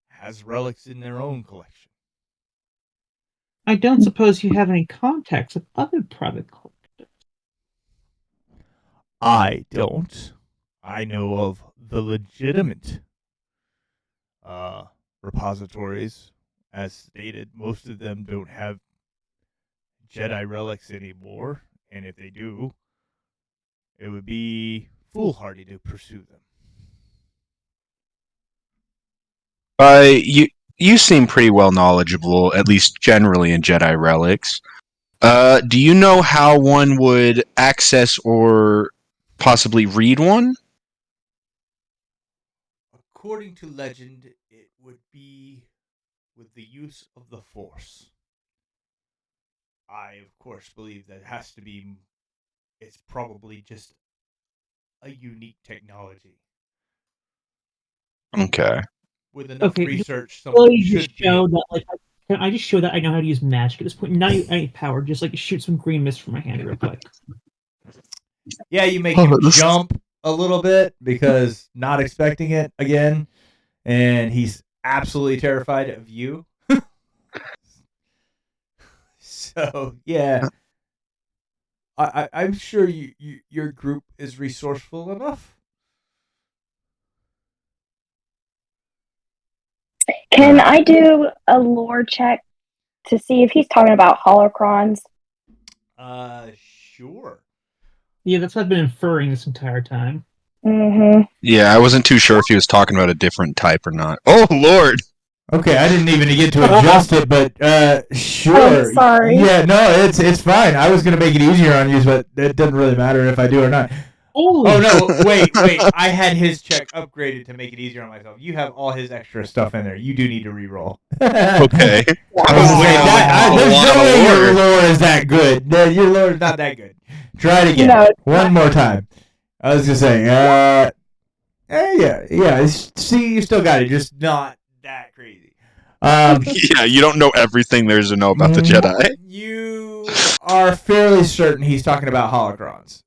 S3: has relics in their own collection.
S2: I don't suppose you have any contacts with other private collectors.
S3: I don't. I know of the legitimate repositories. As stated, most of them don't have Jedi relics anymore, and if they do, it would be foolhardy to pursue them.
S1: You seem pretty well knowledgeable, at least generally, in Jedi relics. Do you know how one would access or possibly read one?
S3: According to legend, it would be with the use of the Force. I, of course, believe that it has to be. It's probably just a unique technology.
S1: Okay.
S3: With enough
S2: Okay,
S3: research,
S2: Well,
S3: someone
S2: you
S3: should
S2: just
S3: be.
S2: show that, like, can I just show that I know how to use magic at this point? Not any power, just like shoot some green mist from my hand real quick.
S3: Yeah, you make
S1: Oh,
S3: him
S1: this-
S3: jump a little bit because not expecting it again, and he's absolutely terrified of you. So yeah, I'm sure your group is resourceful enough.
S6: Can I do a lore check to see if he's talking about holocrons?
S3: Sure.
S2: Yeah, that's what I've been inferring this entire time.
S6: Mm-hmm.
S1: Yeah, I wasn't too sure if he was talking about a different type or not. Oh, Lord!
S3: Okay, I didn't even get to adjust it, but sure.
S6: Oh, sorry.
S3: Yeah, no, it's fine. I was gonna make it easier on you, but it doesn't really matter if I do or not.
S2: Holy
S3: Oh no, wait. I had his check upgraded to make it easier on myself. You have all his extra stuff in there. You do need to re-roll.
S1: Okay.
S3: I was
S1: Wait,
S3: saying,
S1: that's a
S3: there's
S1: lot
S3: no
S1: of
S3: way your
S1: lore.
S3: lore is that good. No, your lore is not that good. Try it again.
S6: No, it's
S3: One more time. I was gonna say, yeah. See, you still got it, just not that crazy.
S1: Yeah, you don't know everything there is to know about the Jedi.
S3: You are fairly certain he's talking about holocrons,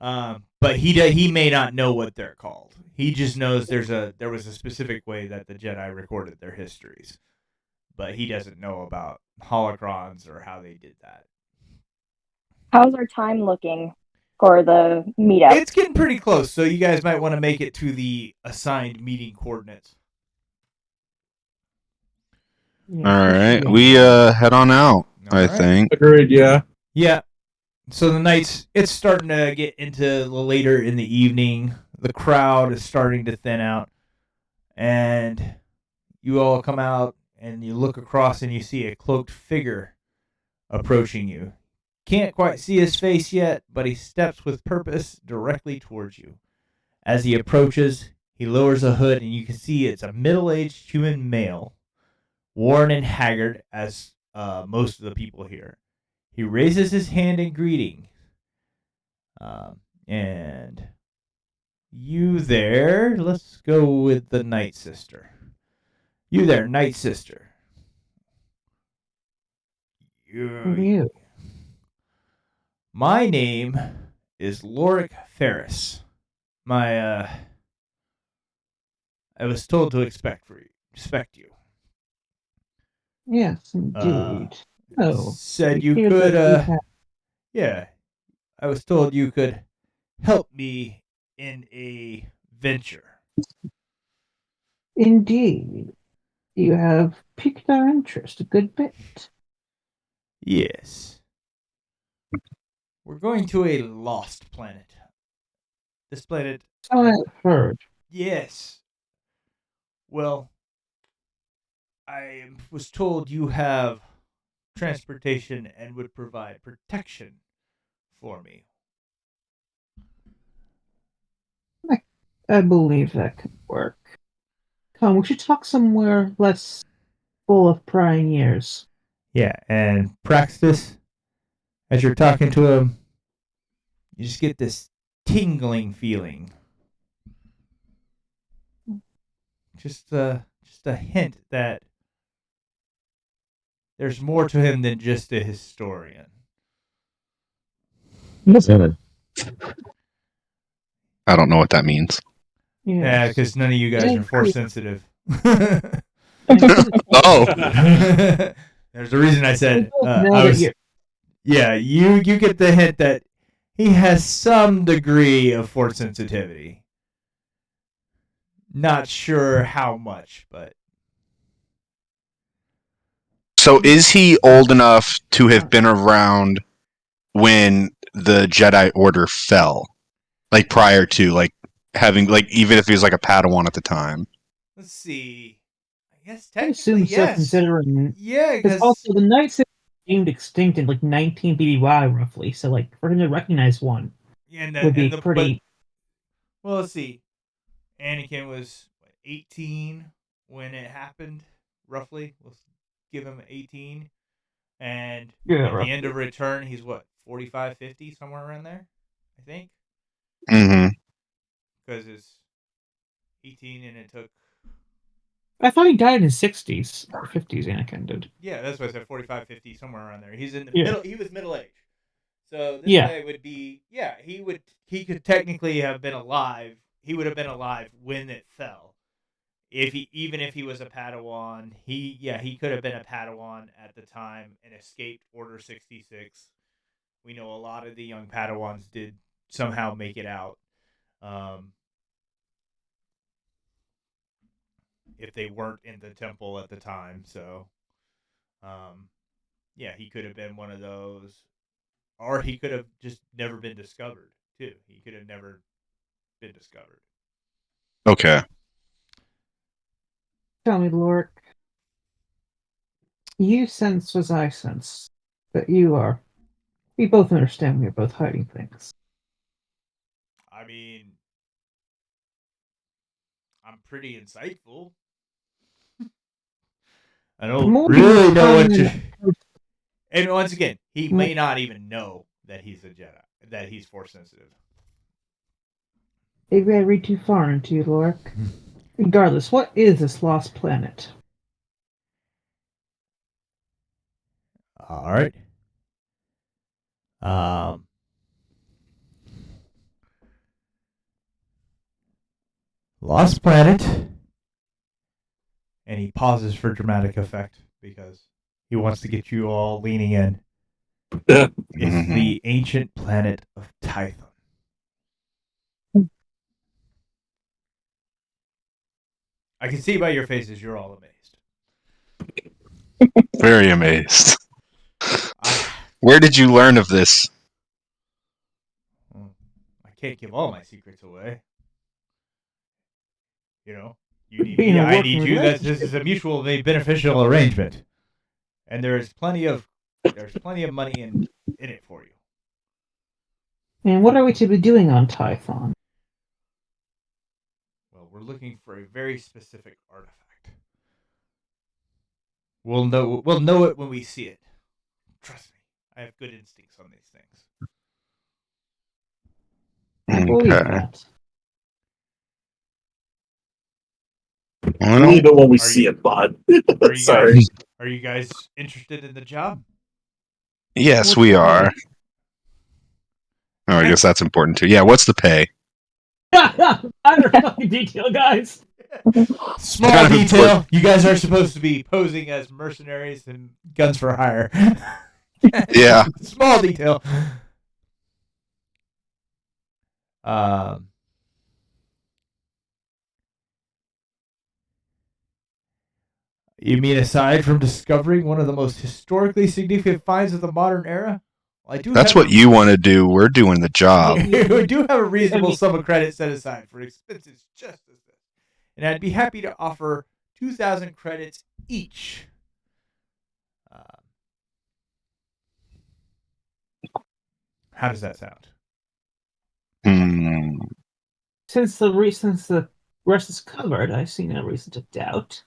S3: but he may not know what they're called. He just knows there was a specific way that the Jedi recorded their histories, but he doesn't know about holocrons or how they did that.
S6: How's our time looking for the meetup?
S3: It's getting pretty close, so you guys might want to make it to the assigned meeting coordinates.
S2: Yeah,
S1: All right,
S2: yeah.
S1: we head on out. I
S3: Alright.
S1: think.
S5: Agreed. Yeah.
S3: Yeah. So the nights, it's starting to get into later in the evening. The crowd is starting to thin out. And you all come out and you look across and you see a cloaked figure approaching you. Can't quite see his face yet, but he steps with purpose directly towards you. As he approaches, he lowers a hood and you can see it's a middle-aged human male, worn and haggard as most of the people here. He raises his hand in greeting. And you there, let's go with the Night Sister. You there, Night Sister.
S2: Who are you?
S3: My name is Lorik Ferris. I was told to expect you.
S2: Yes, indeed. Oh,
S3: Said
S2: we
S3: you
S2: hear
S3: could,
S2: that you have-
S3: yeah. I was told you could help me in a venture.
S2: Indeed. You have piqued our interest a good bit.
S3: Yes. We're going to a lost planet. This planet,
S2: So I've heard.
S3: yes. Well, I was told you have transportation and would provide protection for me.
S2: I believe that could work. Come, we should talk somewhere less full of prying ears.
S3: Yeah, and Praxis, as you're talking to him, you just get this tingling feeling. Just a hint that there's more to him than just a historian.
S1: I don't know what that means.
S3: Yeah, because none of you guys are force sensitive.
S1: Oh,
S3: There's a reason I said
S2: We both know
S3: I
S2: that
S3: was.
S2: you're-
S3: Yeah, you get the hint that he has some degree of force sensitivity. Not sure how much, but
S1: so is he old enough to have been around when the Jedi Order fell? Like prior to like having like even if he was like a Padawan at the time.
S3: let's see. I guess
S2: I
S3: technically
S2: assume so,
S3: yes.
S2: considering
S3: Yeah,
S2: because
S3: because
S2: also the Knights deemed extinct in like 19 BBY roughly. So like for him to recognize one would be pretty.
S3: well, let's see. Anakin was 18 when it happened, roughly. We'll give him 18. And
S2: Yeah,
S3: at the end of Return, he's what, 45, 50, somewhere around there, I think?
S1: Mm-hmm.
S3: Because it's 18 and it took.
S2: I thought he died in his 60s or 50s. Anakin did.
S3: Yeah, that's what I said, 45, 50, somewhere around there. He's in the
S2: Yeah.
S3: middle. He was middle age. So this
S2: Yeah.
S3: way would be, yeah, he could technically have been alive. He would have been alive when it fell. Even if he was a Padawan, he could have been a Padawan at the time and escaped Order 66. We know a lot of the young Padawans did somehow make it out. If they weren't in the temple at the time, so yeah, he could have been one of those, or he could have just never been discovered too. He could have never been discovered.
S1: Okay.
S2: Tell me, Lork. You sense as I sense that you are. We both understand we are both hiding things.
S3: I mean, I'm pretty insightful. I don't
S2: More
S3: really know what
S2: than-
S3: to. And once again, he may not even know that he's a Jedi, that he's force sensitive.
S2: Maybe I read too far into you, Lork. Regardless, what is this lost planet?
S3: All right. Lost Planet. And he pauses for dramatic effect because he wants to get you all leaning in. It's
S1: Mhm.
S3: the ancient planet of Tython. I can see by your faces you're all amazed.
S1: Very amazed. Where did you learn of this?
S3: I can't give all my secrets away. You know, you need
S2: Being
S3: me,
S2: a
S3: I
S2: working
S3: need you. This
S2: relationship.
S3: is a mutually beneficial arrangement, and there's plenty of money in it for you.
S2: And what are we to be doing on Tython?
S3: Well, we're looking for a very specific artifact. We'll know it when we see it. Trust me, I have good instincts on these things.
S2: I believe
S1: Okay.
S2: that.
S1: Well,
S5: Believe it when we
S3: Are
S5: see
S3: you-
S5: it, bud.
S3: Are you
S5: Sorry.
S3: guys are you guys interested in the job?
S1: yes,
S2: What's
S1: we
S2: the
S1: are.
S2: pay?
S1: Oh, I guess that's important too. Yeah, what's the pay?
S2: Under fucking detail, guys.
S3: Small
S1: Kind of
S3: detail. You guys are supposed to be posing as mercenaries and guns for hire.
S1: Yeah.
S3: Small detail. You mean aside from discovering one of the most historically significant finds of the modern era? Well, I do.
S1: That's
S3: have
S1: what you want to do. We're doing the job.
S3: we do have a reasonable sum of credit set aside for expenses just as this, and I'd be happy to offer 2,000 credits each. How does that sound?
S1: Hmm.
S2: Since the rest is covered, I see no reason to doubt.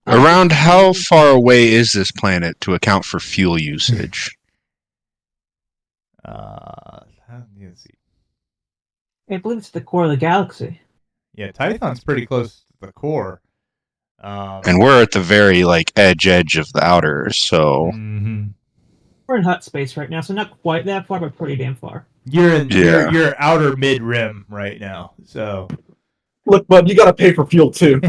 S1: Around how far away is this planet to account for fuel usage?
S3: Let's see.
S2: I believe it's the core of the galaxy.
S3: Yeah, Tython's pretty close to the core.
S1: And we're at the very edge of the outer, so
S3: mhm.
S2: We're in hot space right now, so not quite that far, but pretty damn far.
S3: You're in
S1: Yeah.
S3: you're outer mid rim right now. So
S5: Look, bud, you gotta pay for fuel too.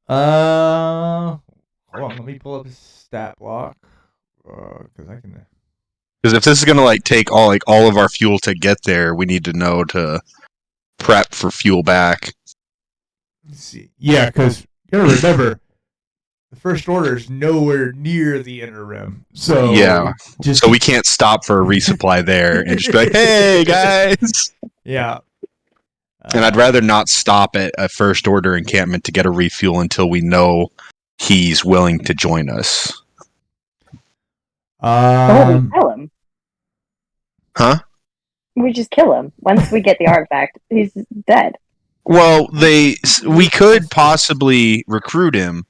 S3: Hold on, let me pull up his stat block. Because I can.
S1: because if this is gonna take all of our fuel to get there, we need to know to prep for fuel back.
S3: Let's see. Yeah, because you gotta remember, the First Order is nowhere near the inner rim. So
S1: Yeah. So we can't stop for a resupply there and just be like, "Hey guys!"
S3: Yeah.
S1: And I'd rather not stop at a First Order encampment to get a refuel until we know he's willing to join us.
S6: Oh, we kill him.
S1: Huh?
S6: We just kill him. Once we get the artifact, he's dead.
S1: Well, we could possibly recruit him,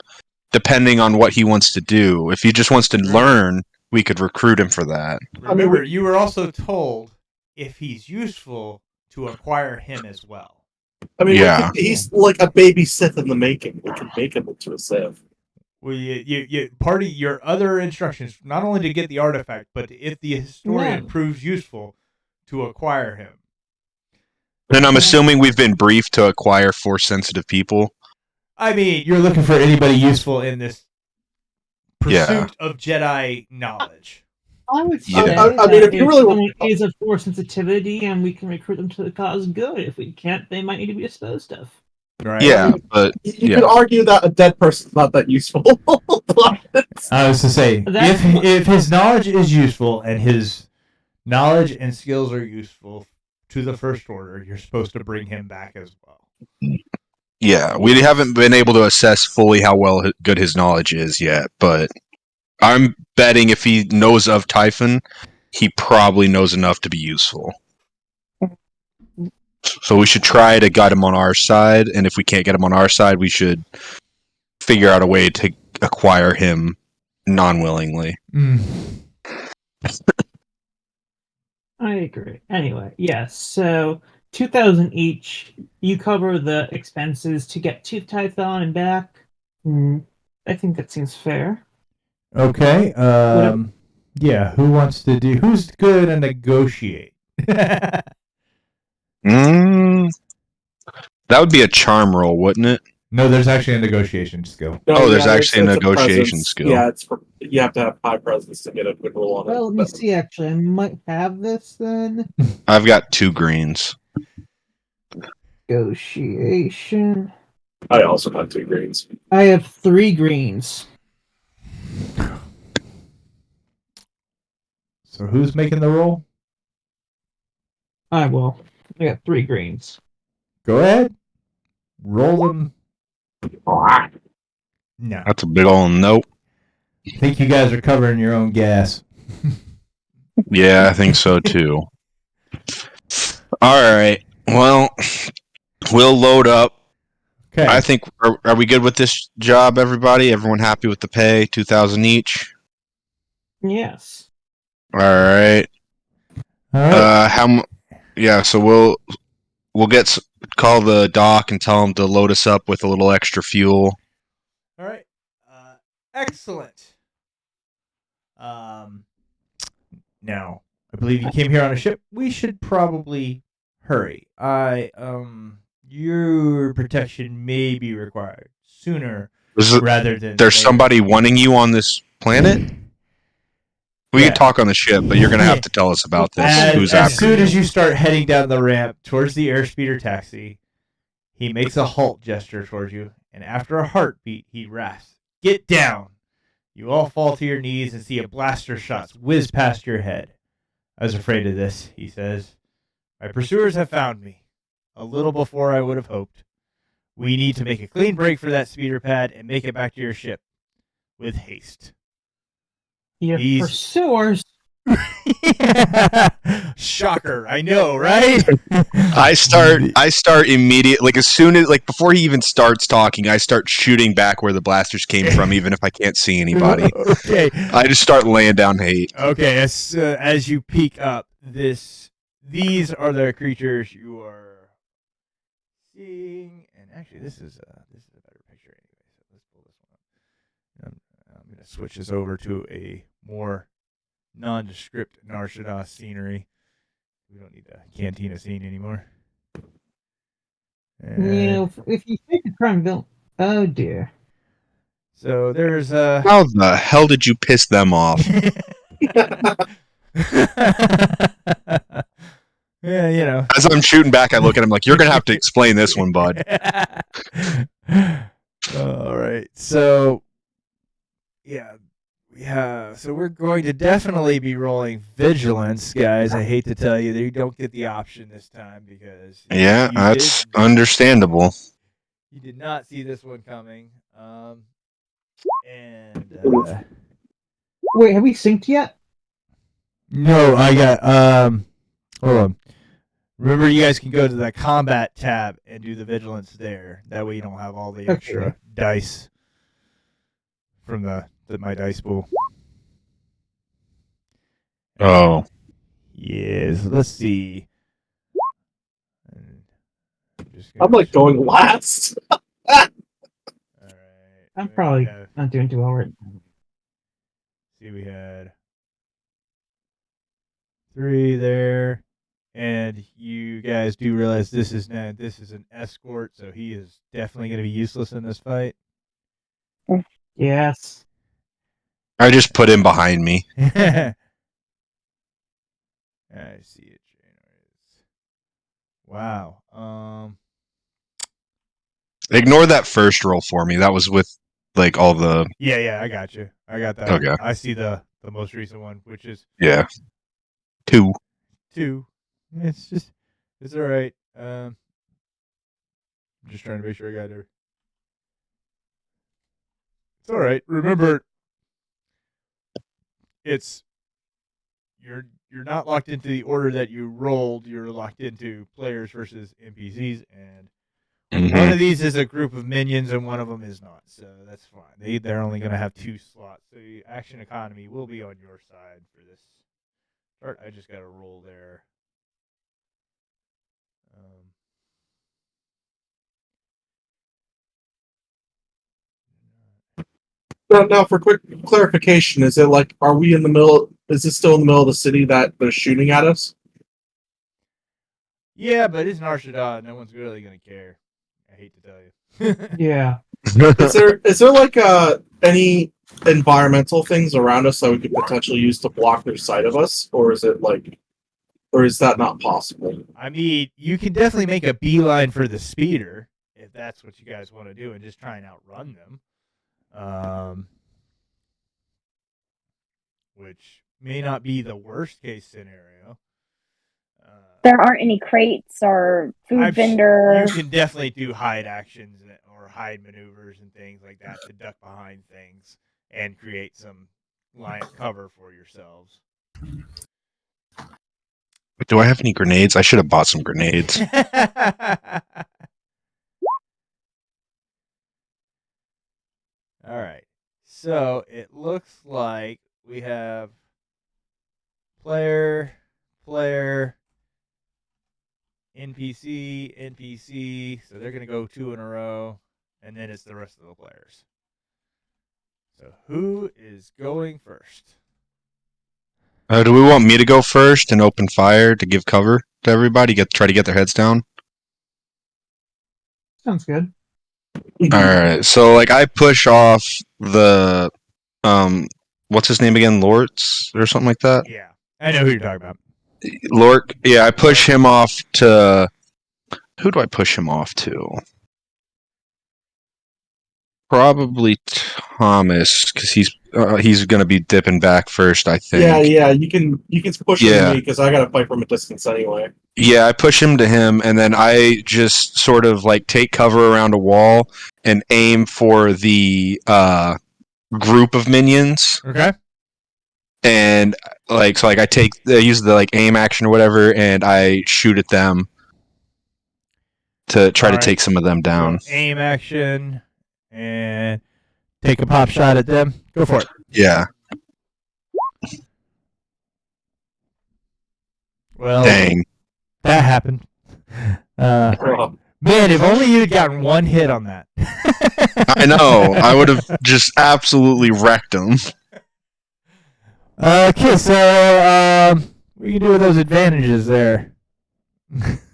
S1: depending on what he wants to do. If he just wants to learn, we could recruit him for that.
S3: Remember, you were also told if he's useful to acquire him as well.
S5: I mean,
S1: Yeah.
S5: he's like a baby Sith in the making. We can make him into a Sith.
S3: Well, you part of your other instructions, not only to get the artifact, but if the historian
S2: Yeah.
S3: proves useful, to acquire him.
S1: And I'm assuming we've been briefed to acquire Force-sensitive people.
S3: I mean, you're looking for anybody useful in this pursuit
S1: Yeah.
S3: of Jedi knowledge.
S2: I would
S1: Yeah.
S2: say
S5: I mean, if you really
S2: someone is of force sensitivity and we can recruit them to the cause good. If we can't, they might need to be disposed of.
S3: Right?
S1: Yeah, but
S5: You
S1: Yeah.
S5: could argue that a dead person's not that useful.
S3: I was to say,
S2: That's-
S3: if his knowledge is useful and his knowledge and skills are useful to the First Order, you're supposed to bring him back as well.
S1: yeah, we haven't been able to assess fully how good his knowledge is yet. But I'm betting if he knows of Typhon, he probably knows enough to be useful. So we should try to get him on our side, and if we can't get him on our side, we should figure out a way to acquire him non-willingly.
S2: I agree. Anyway, yes. So 2,000 each. You cover the expenses to get to Tython and back. I think that seems fair.
S3: Okay. Yeah. Who's good to negotiate?
S1: That would be a charm roll, wouldn't it?
S3: No, there's actually a negotiation skill.
S1: Oh, there's actually a
S5: it's
S1: negotiation
S5: presence.
S1: skill.
S5: Yeah, you have to have high presence to get a good roll on it.
S2: Well, let me see. Actually, I might have this then.
S1: I've got 2 greens.
S2: Negotiation.
S5: I also have 2 greens.
S2: I have 3 greens.
S3: So who's making the roll?
S2: I will. I got 3 greens.
S3: Go ahead. Roll them. No.
S1: That's a big old nope.
S3: I think you guys are covering your own gas.
S1: Yeah, I think so too. All right. Well, we'll load up.
S3: Okay.
S1: I think are we good with this job, everybody? Everyone happy with the pay? 2,000 each.
S2: Yes.
S1: All right.
S3: All right.
S1: Yeah. So we'll call the dock and tell them to load us up with a little extra fuel.
S3: All right. Excellent. Now, I believe you came here on a ship. We should probably hurry. Your protection may be required sooner rather than
S1: There's
S3: later.
S1: somebody wanting you on this planet. We
S3: Yeah.
S1: can talk on the ship, but you're gonna have to tell us about this. Who's
S3: As
S1: after
S3: soon
S1: you?
S3: as you start heading down the ramp towards the airspeeder taxi, he makes a halt gesture towards you, and after a heartbeat, he rasps, "Get down!" You all fall to your knees and see a blaster shot whiz past your head. "I was afraid of this," he says. "My pursuers have found me, a little before I would have hoped. We need to make a clean break for that speeder pad and make it back to your ship. With haste."
S2: Your
S3: He's-
S2: pursuers.
S3: Shocker, I know, right?
S1: I start immediately, like as soon as, like before he even starts talking, I start shooting back where the blasters came from, even if I can't see anybody.
S3: Okay.
S1: I just start laying down hate.
S3: Okay, as you peek up, these are the creatures you are seeing, and actually, this is a better picture anyway. So let's pull this one up. I'm gonna switch this over to a more nondescript Nar Shaddaa scenery. We don't need the cantina scene anymore. And
S2: if you think the crime villain, oh dear.
S3: so there's
S1: How the hell did you piss them off?
S3: yeah, you know.
S1: As I'm shooting back, I look at him like, "You're gonna have to explain this one, bud."
S3: All right. So, yeah, so we're going to definitely be rolling vigilance, guys. I hate to tell you, you don't get the option this time because
S1: Yeah, that's understandable.
S3: You did not see this one coming. And
S2: Wait, have we synced yet?
S3: no, I got hold on. Remember, you guys can go to the combat tab and do the vigilance there. That way, you don't have all the extra
S2: Okay.
S3: dice from my dice pool.
S1: Oh,
S3: Yes. Let's see.
S5: I'm like going last.
S3: All right.
S2: I'm probably not doing too well right now.
S3: See, we had 3 there, and you guys do realize this is an escort, so he is definitely going to be useless in this fight.
S2: Yes.
S1: I just put him behind me.
S3: I see it. Wow.
S1: Ignore that first roll for me. That was with like all the
S3: Yeah, I got you. I got that.
S1: Okay.
S3: I see the most recent one, which is
S1: 2.
S3: 2. It's all right. I'm just trying to make sure I got it. It's all right. Remember, you're not locked into the order that you rolled. You're locked into players versus NPCs, and one of these is a group of minions, and one of them is not. So that's fine. They're only going to have 2 slots. So the action economy will be on your side for this start. I just got to roll there.
S5: Now, for quick clarification, is it like, are we in the middle? Is this still in the middle of the city that they're shooting at us?
S3: Yeah, but it's Nar Shaddaa. No one's really going to care. I hate to tell you.
S2: Yeah.
S5: Is there like any environmental things around us that we could potentially use to block their sight of us, or is that not possible?
S3: I mean, you can definitely make a beeline for the speeder if that's what you guys want to do, and just try and outrun them. Which may not be the worst case scenario.
S6: There aren't any crates or food vendors.
S3: You can definitely do hide actions or hide maneuvers and things like that to duck behind things and create some line cover for yourselves.
S1: Do I have any grenades? I should have bought some grenades.
S3: All right. So it looks like we have player, NPC. So they're going to go 2 in a row, and then it's the rest of the players. So who is going first?
S1: Do we want me to go first and open fire to give cover to everybody? Try to get their heads down.
S2: Sounds good.
S1: All right. So like I push off the what's his name again? Lortz or something like that?
S3: Yeah. I know who you're talking about.
S1: Lork. Yeah, I push him off to who do I push him off to? Probably Thomas, because he's going to be dipping back first, I think.
S5: Yeah. You can push him to me because I got to fight from a distance anyway.
S1: Yeah, I push him to him, and then I just sort of like take cover around a wall and aim for the group of minions.
S3: Okay.
S1: and like I use the like aim action or whatever, and I shoot at them to try to
S3: Alright.
S1: take some of them down.
S3: So aim action and take a pop shot at them. Go for it.
S1: Yeah.
S3: Well,
S1: Dang.
S3: that happened.
S5: Oh,
S3: Man, if only you'd gotten one hit on that.
S1: I know. I would have just absolutely wrecked them.
S3: Okay, so what can you do with those advantages there?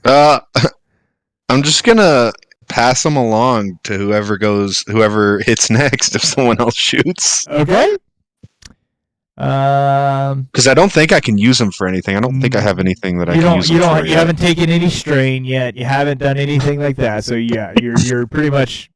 S1: I'm just gonna pass them along to whoever hits next if someone else shoots.
S3: Okay.
S1: Because I don't think I can use them for anything. I don't think I have anything that I can use them for.
S3: You haven't taken any strain yet. You haven't done anything like that. So yeah, you're pretty much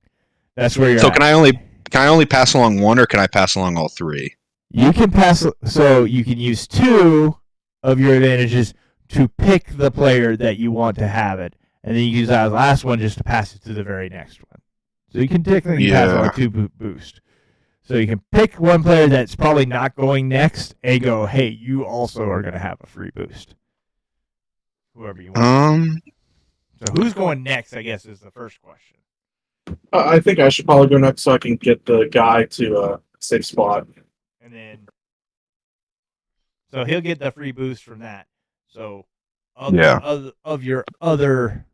S3: that's where you're
S1: So
S3: at.
S1: can I only pass along one, or can I pass along all three?
S3: You can pass, so you can use 2 of your advantages to pick the player that you want to have it, and then you use that last one just to pass it to the very next one. So you can technically pass
S1: Yeah.
S3: along 2 boost. So you can pick one player that's probably not going next and go, hey, you also are going to have a free boost. Whoever you want. So who's going next, I guess, is the first question.
S5: I think I should probably go next so I can get the guy to a safe spot.
S3: And then, so he'll get the free boost from that. So, of your other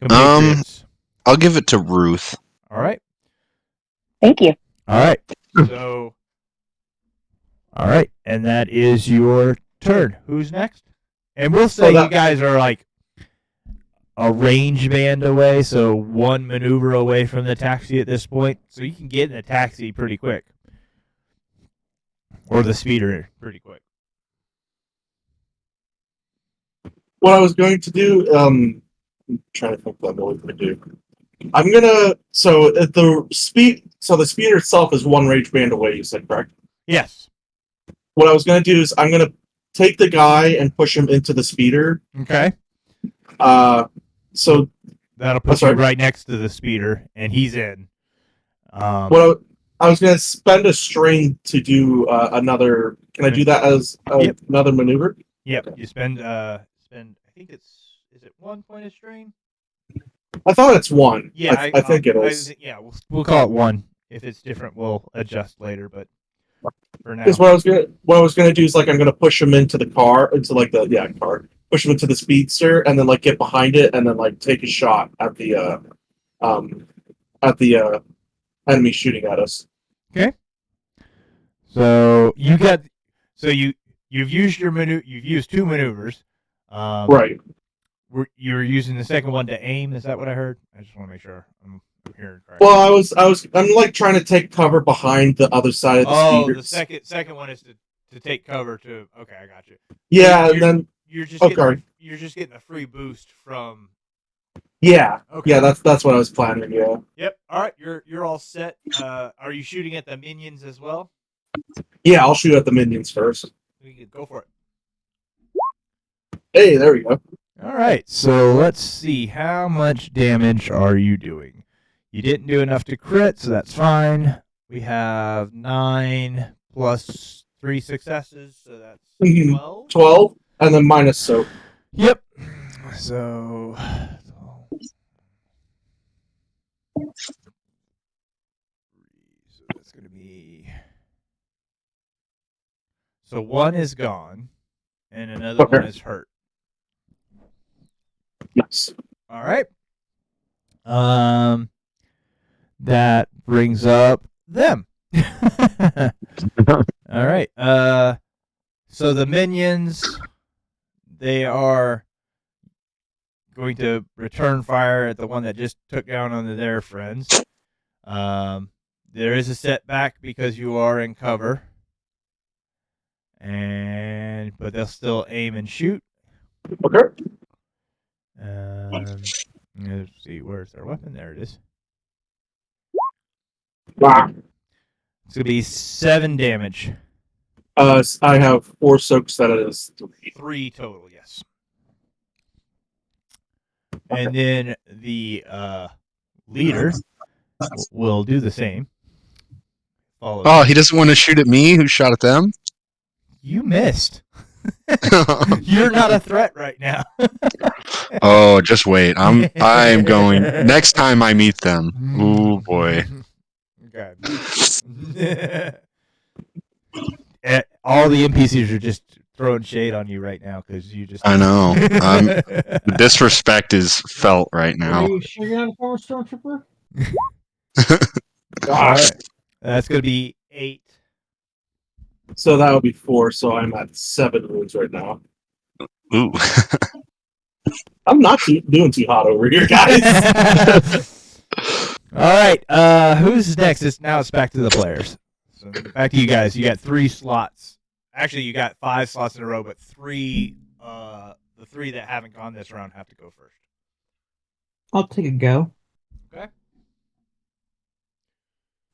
S3: compatriots.
S1: I'll give it to Ruth.
S3: All right.
S6: Thank you.
S3: All right. So, all right, and that is your turn. Who's next? And we'll say you guys are like a range band away, so 1 maneuver away from the taxi at this point. So you can get in the taxi pretty quick. Or the speeder pretty quick.
S5: What I was going to do, I'm trying to think what I'm going to do. I'm gonna the speeder itself is 1 range band away. You said correct?
S3: Yes.
S5: What I was gonna do is I'm gonna take the guy and push him into the speeder.
S3: Okay.
S5: So
S3: That'll put you right next to the speeder, and he's in.
S5: what I was gonna spend a string to do another. Can I do that as another maneuver?
S3: Yep. You spend. I think is it 1 point of strain?
S5: I thought it's 1.
S3: Yeah,
S5: I think it is.
S3: We'll call it 1. If it's different, we'll adjust later. But for now,
S5: Because what I was gonna do is like I'm gonna push him into the car, into like the car, push him into the speedster, and then like get behind it, and then like take a shot at the enemy shooting at us.
S3: Okay. So you've used your you've used 2 maneuvers.
S5: Right.
S3: You're using the second one to aim. Is that what I heard? I just want to make sure I'm hearing correctly.
S5: Well, I'm like trying to take cover behind the other side of the speeder.
S3: The second one is to take cover to. Okay, I got you.
S5: Yeah, and then
S3: you're just you're just getting a free boost from.
S5: Yeah,
S3: Okay.
S5: yeah, that's what I was planning. Yeah.
S3: Yep. All right, you're all set. Are you shooting at the minions as well?
S5: Yeah, I'll shoot at the minions first.
S3: We can go for it.
S5: Hey, there we go.
S3: All right, so let's see. How much damage are you doing? You didn't do enough to crit, so that's fine. We have 9 plus 3 successes, so that's 12.
S5: 12, and then minus soap.
S3: Yep. So that's going to be. So 1 is gone, and another
S5: Okay.
S3: 1 is hurt.
S5: Yes.
S3: All right. That brings up them. All right. So the minions, they are going to return fire at the one that just took down on their friends. There is a setback because you are in cover, but they'll still aim and shoot.
S5: Okay.
S3: Let's see, where's their weapon? There it is.
S5: Wow.
S3: It's gonna be 7 damage.
S5: I have 4 soaks. That is 3.
S3: 3 total, yes. And then the leader will do the same.
S1: Oh, he doesn't want to shoot at me. Who shot at them?
S3: You missed. You're not a threat right now.
S1: Oh, just wait. I'm going next time I meet them. Ooh boy.
S3: Okay. All the NPCs are just throwing shade on you right now because you just.
S1: I know. The disrespect is felt right now.
S2: Are you sure you're not a former stormtrooper?
S3: All right. That's gonna be 8.
S5: So that would be 4. So I'm at 7 wounds right now.
S1: Ooh.
S5: I'm not doing too hot over here, guys.
S3: All right. Who's next? It's back to the players. So back to you guys. You got 3 slots. Actually, you got 5 slots in a row, but 3. The 3 that haven't gone this round have to go first.
S2: I'll take a go.
S3: Okay.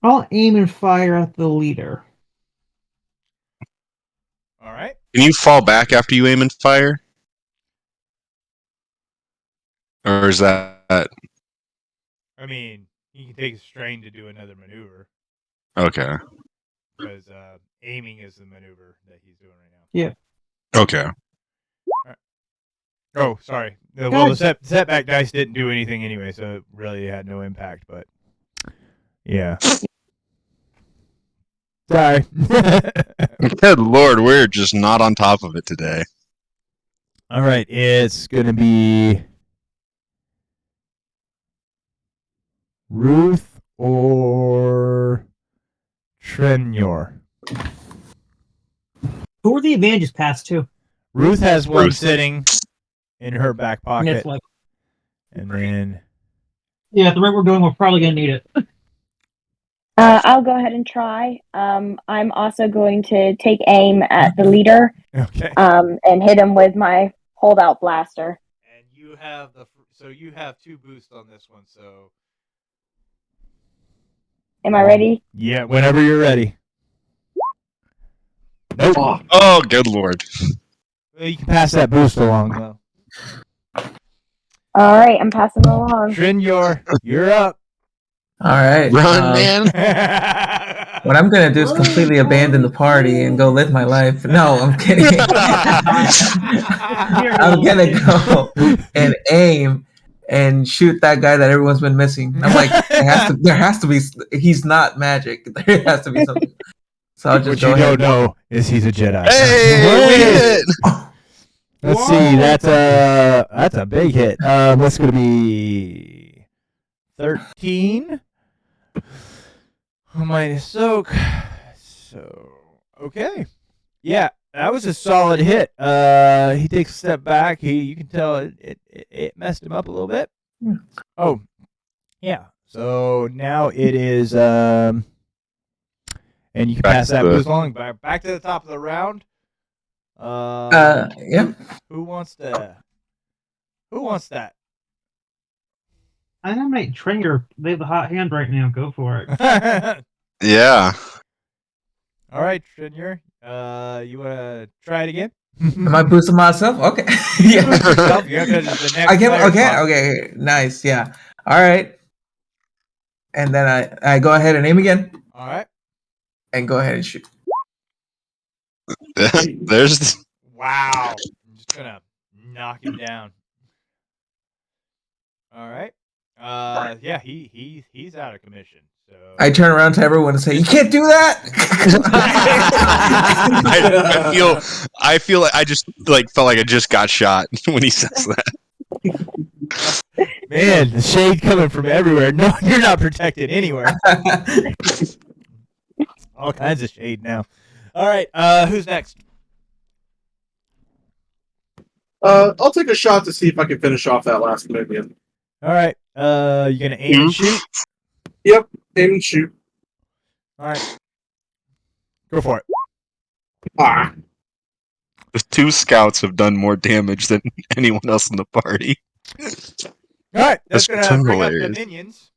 S2: I'll aim and fire at the leader.
S3: All right.
S1: Can you fall back after you aim and fire? Or is that
S3: I mean, you can take a strain to do another maneuver
S1: okay?
S3: because aiming is the maneuver that he's doing right now.
S2: Yeah.
S1: Okay.
S3: Oh, sorry. Well, the setback dice didn't do anything anyway, so it really had no impact. But yeah. Sorry.
S1: Good Lord, we're just not on top of it today.
S3: All right, it's gonna be Ruth or Trenyor.
S2: Who are the advantages passed to?
S3: Ruth has one
S1: Ruth.
S3: sitting in her back
S2: And it's
S3: pocket,
S2: like,
S3: and then
S2: yeah, at the rate we're going, we're probably gonna need it.
S6: I'll go ahead and try. I'm also going to take aim at the leader
S3: okay.
S6: and hit him with my holdout blaster.
S3: And you have you have 2 boosts on this one, so
S6: Am I ready?
S3: yeah, whenever you're ready. Nope.
S1: Oh, good Lord.
S3: Well, you can pass that boost along though.
S6: All right, I'm passing along.
S3: Trenyor, you're up.
S4: All right.
S1: Run, man.
S4: What I'm gonna do is completely abandon the party and go live my life. No, I'm kidding. I'm gonna go and aim and shoot that guy that everyone's been missing. I'm like, there has to be. He's not magic. There has to be something. So I'll
S3: What
S4: just
S3: you
S4: go ahead.
S3: don't know is he's a Jedi.
S1: Hey, we hit.
S3: Let's see. That's a big hit. That's gonna be 13. Minus soak. So okay. Yeah, that was a solid hit. He takes a step back. You can tell it messed him up a little bit. Oh, yeah. So now it is and you can
S1: Back
S3: pass
S1: to
S3: that
S1: the-
S3: boost along. Back to the top of the round.
S4: Yeah.
S3: Who wants that?
S2: I nominate Tringer. They have the hot hand right now. Go for it.
S1: Yeah.
S3: All right, Trenyor. You want to try it again?
S4: Am I boosting myself? Okay. Yeah.
S3: Yourself? Yeah, 'cause it's the next
S4: I can.
S3: player
S4: Okay.
S3: spot.
S4: Okay. Nice. Yeah. All right. And then I go ahead and aim again
S3: All right.
S4: and go ahead and shoot.
S1: There's
S3: Wow. I'm just gonna knock him down. All right. Yeah, he's out of commission. So
S4: I turn around to everyone and say, "You can't do that."
S1: I feel like I just felt like I just got shot when he says that.
S3: man, the shade coming from everywhere. No, you're not protected anywhere. All kinds of shade now. All right. Who's next?
S5: I'll take a shot to see if I can finish off that last minion.
S3: All right. You gonna aim and shoot?
S5: Yep, aim and shoot.
S3: All right. Go for it.
S5: Ah,
S1: The 2 scouts have done more damage than anyone else in the party.
S3: All right. That's
S1: That's
S3: gonna bring up the
S1: hilarious.
S3: minions.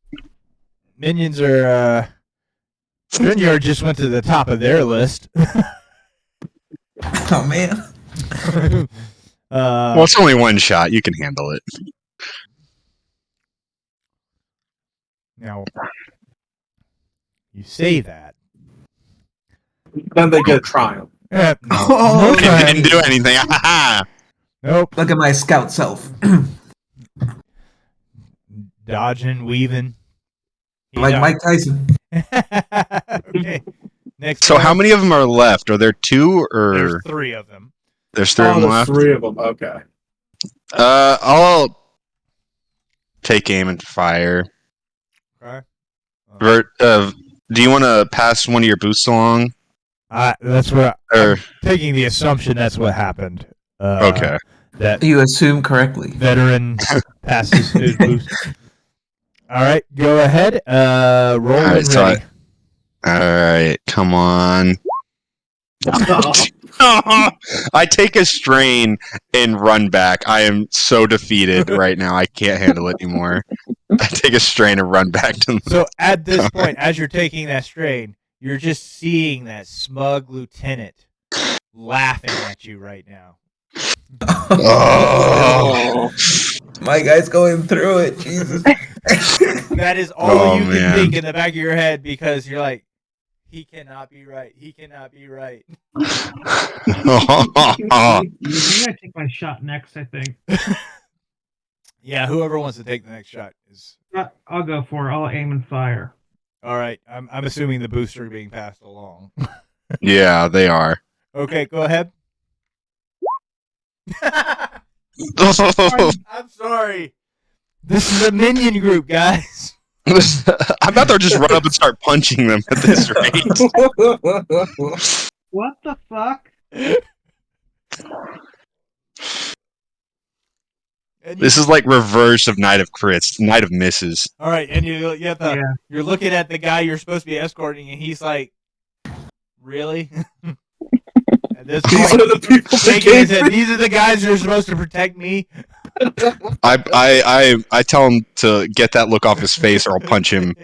S3: Minions are. Junior just went to the top of their list.
S4: Oh man.
S1: Well, it's only 1 shot. You can handle it.
S3: Now, you say that.
S5: then they get triumph.
S3: No.
S4: Oh,
S1: Didn't do anything.
S3: Nope.
S4: Look at my scout self.
S3: Dodging, weaving. He
S4: Like
S3: dodged.
S4: Mike Tyson.
S3: Okay. Next.
S1: So
S3: card.
S1: how many of them are left? Are there two
S3: There's
S1: or
S3: 3 of them.
S1: there's three of
S5: Oh,
S1: them
S5: there's
S1: left?
S5: 3 of them. Okay.
S1: I'll take aim and fire.
S3: Okay.
S1: Vert, do you want to pass one of your boosts along?
S3: That's what
S1: Or
S3: I'm taking the assumption that's what happened.
S1: okay.
S3: That
S4: You assume correctly.
S3: veteran passes his boost. All right, go ahead. Roll
S1: Alright,
S3: when
S1: so
S3: ready.
S1: All right, come on. I take a strain and run back. I am so defeated right now. I can't handle it anymore. I take a strain and run back to the.
S3: So at this point, as you're taking that strain, you're just seeing that smug lieutenant laughing at you right now.
S1: Oh,
S4: My guy's going through it. Jesus.
S3: That is all
S1: Oh,
S3: you can
S1: man.
S3: think in the back of your head because you're like, he cannot be right. He cannot be right.
S2: I'm gonna take my shot next. I think.
S3: Yeah, whoever wants to take the next shot is
S2: I'll go for it. I'll aim and fire.
S3: all right. I'm assuming the booster being passed along.
S1: yeah, they are.
S3: Okay, go ahead.
S1: I'm
S3: I'm sorry. This is a minion group, guys.
S1: about to just run up and start punching them at this rate.
S2: What the fuck?
S3: And
S1: This is like reverse of Night of Crits, Night of Misses.
S3: all right, and you have the,
S2: Yeah.
S3: you're looking at the guy you're supposed to be escorting, and he's like, "Really?" At this
S5: These
S3: point,
S5: are the people that
S3: shaking his
S5: gave
S3: head,
S5: me.
S3: these are the guys who are supposed to protect me.
S1: I tell him to get that look off his face, or I'll punch him.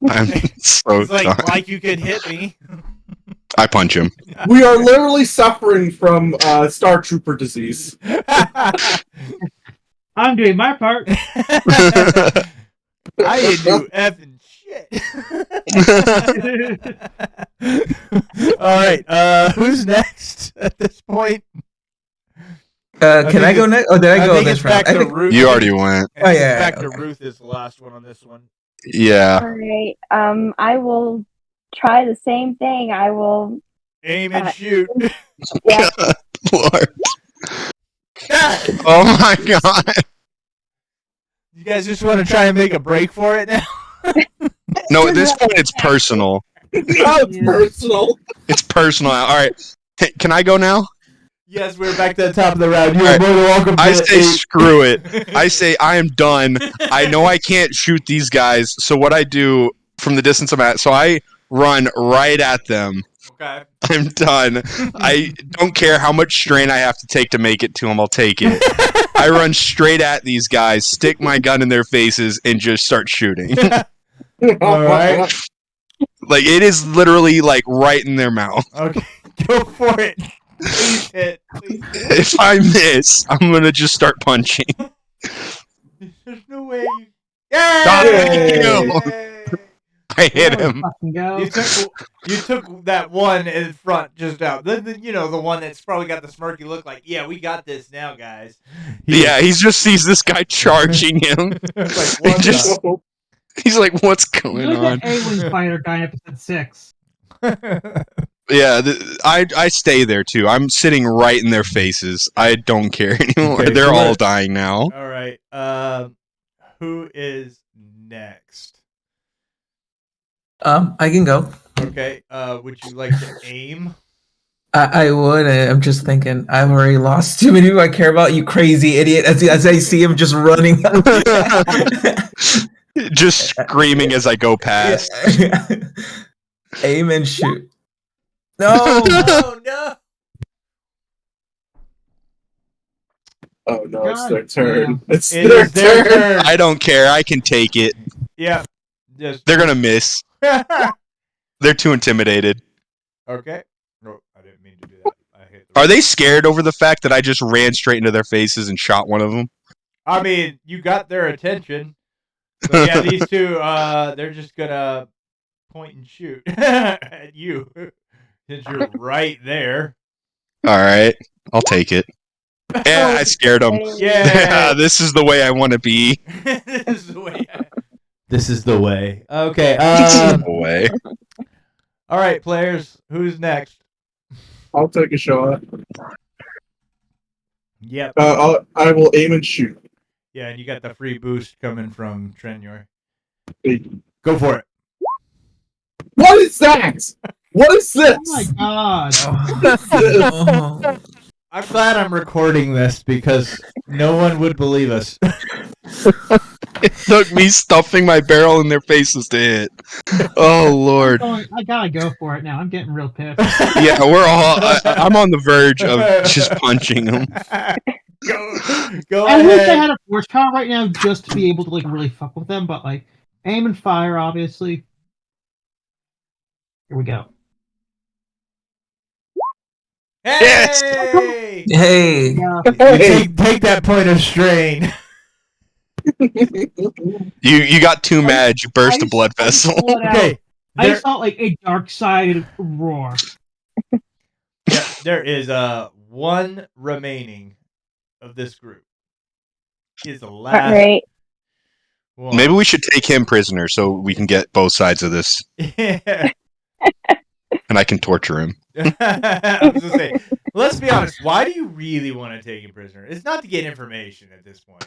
S1: I'm so
S3: He's
S1: done.
S3: like you could hit me.
S1: I punch him.
S5: We are literally suffering from Star Trooper disease.
S2: I'm doing my part.
S3: I didn't do effing shit. All right, who's next at this point?
S4: Can I go next? Oh, did I go
S3: think
S4: this
S3: it's
S4: round?
S3: back
S4: I
S3: to
S4: think,
S3: Ruth.
S1: You already went.
S4: Oh, yeah,
S3: Back to
S4: okay.
S3: Ruth is the last one on this one.
S1: Yeah.
S6: All right. I will try the same thing. I will.
S3: Aim and shoot.
S6: Yeah.
S1: Lord. Oh my god.
S3: You guys just want to try and make a break for it now?
S1: No, at this point it's personal.
S5: It's personal.
S1: It's personal. All right. Can I go now?
S3: Yes, we're back to the top of the round. You're
S1: All right.
S3: more than welcome to
S1: I say
S3: eight.
S1: screw it. I say I am done. I know I can't shoot these guys, so what I do from the distance I'm at, so I run right at them.
S3: Okay.
S1: I'm done. I don't care how much strain I have to take to make it to them. I'll take it. I run straight at these guys, stick my gun in their faces, and just start shooting.
S3: All right.
S1: Like it is literally like right in their mouth.
S3: Okay. Go for it. Please hit. Please hit.
S1: If I miss, I'm gonna just start punching.
S3: There's no way.
S1: Thank
S3: Yay!
S1: I hit him.
S2: Fucking go.
S3: You took that one in front just out. The one that's probably got the smirky look like, yeah, we got this now, guys.
S1: Yeah, he just sees this guy charging him.
S3: It's like,
S1: He
S3: what
S1: just- He's like, "What's going
S2: You're
S1: on?"
S2: the A-Wing fighter guy in episode 6.
S3: the-
S1: Yeah, I stay there too. I'm sitting right in their faces. I don't care anymore.
S3: Okay,
S1: They're
S3: so
S1: all
S3: we're-
S1: dying now.
S3: All right. Who is next?
S4: I can go.
S3: Okay. Would you like to aim?
S4: I would. I'm just thinking. I've already lost too many people I care about. You crazy idiot! As I see him just running.
S1: Just screaming as I go past.
S4: Yeah. Aim and shoot. No.
S3: Oh no!
S5: Oh no, it's
S2: God
S5: their turn.
S2: damn.
S5: It's
S3: It
S5: their
S3: is their
S5: turn.
S3: turn.
S1: I don't care. I can take it.
S3: Yeah. Just.
S1: They're gonna miss. They're too intimidated.
S3: Okay. No, I didn't mean to do that. I hate.
S1: Are they scared over the fact that I just ran straight into their faces and shot one of them?
S3: I mean, you got their attention. So yeah, these two, they're just gonna point and shoot at you. Since you're right there.
S1: All right, I'll take it. Yeah, I scared him.
S3: Yeah.
S1: This is the way I want to be.
S3: This is the way. This is the way. Okay.
S1: No way.
S3: All right, players. Who's next?
S5: I'll take a shot.
S3: Yep.
S5: I will aim and shoot.
S3: Yeah, and you got the free boost coming from Trenyor.
S5: Hey.
S3: Go for it.
S5: What is that? What is this?
S2: Oh my god!
S4: Oh.
S3: I'm glad I'm recording this because no one would believe us.
S1: It took me stuffing my barrel in their faces to hit. Oh lord.
S2: I gotta go for it now. I'm getting real pissed.
S1: Yeah, we're all. I'm on the verge of just punching them.
S3: Go
S2: I wish I
S3: ahead.
S2: had a force count right now just to be able to like really fuck with them, but like aim and fire, obviously. Here we go.
S1: Yes!
S3: Hey!
S4: Hey.
S2: Yeah.
S5: Hey.
S3: Take that point of strain.
S1: You got too mad. You burst a blood vessel.
S3: Okay.
S2: I saw like a dark-sided roar.
S3: There is one remaining of this group. He is the last
S6: Alright.
S3: one.
S1: Maybe we should take him prisoner so we can get both sides of this,
S3: Yeah.
S1: and I can torture him.
S3: I was gonna say, let's be honest. Why do you really want to take him prisoner? It's not to get information at this point.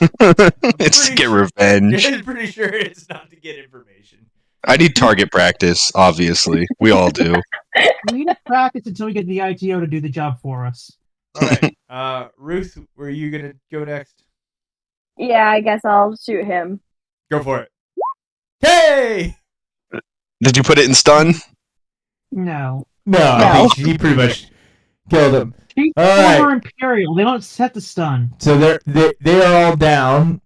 S1: It's to
S3: pretty
S1: get
S3: sure-
S1: revenge.
S3: I'm pretty sure it's not to get information.
S1: I need target practice, obviously. We all do.
S2: We need to practice until we get the ITO to do the job for us.
S3: All right, Ruth, were you gonna go next?
S6: Yeah, I guess I'll shoot him.
S3: Go for it. Hey!
S1: Did you put it in stun?
S2: No.
S3: No,
S6: No.
S3: he pretty much killed him.
S2: She's
S3: All right.
S2: former Imperial. They don't set the stun.
S3: So they are all down.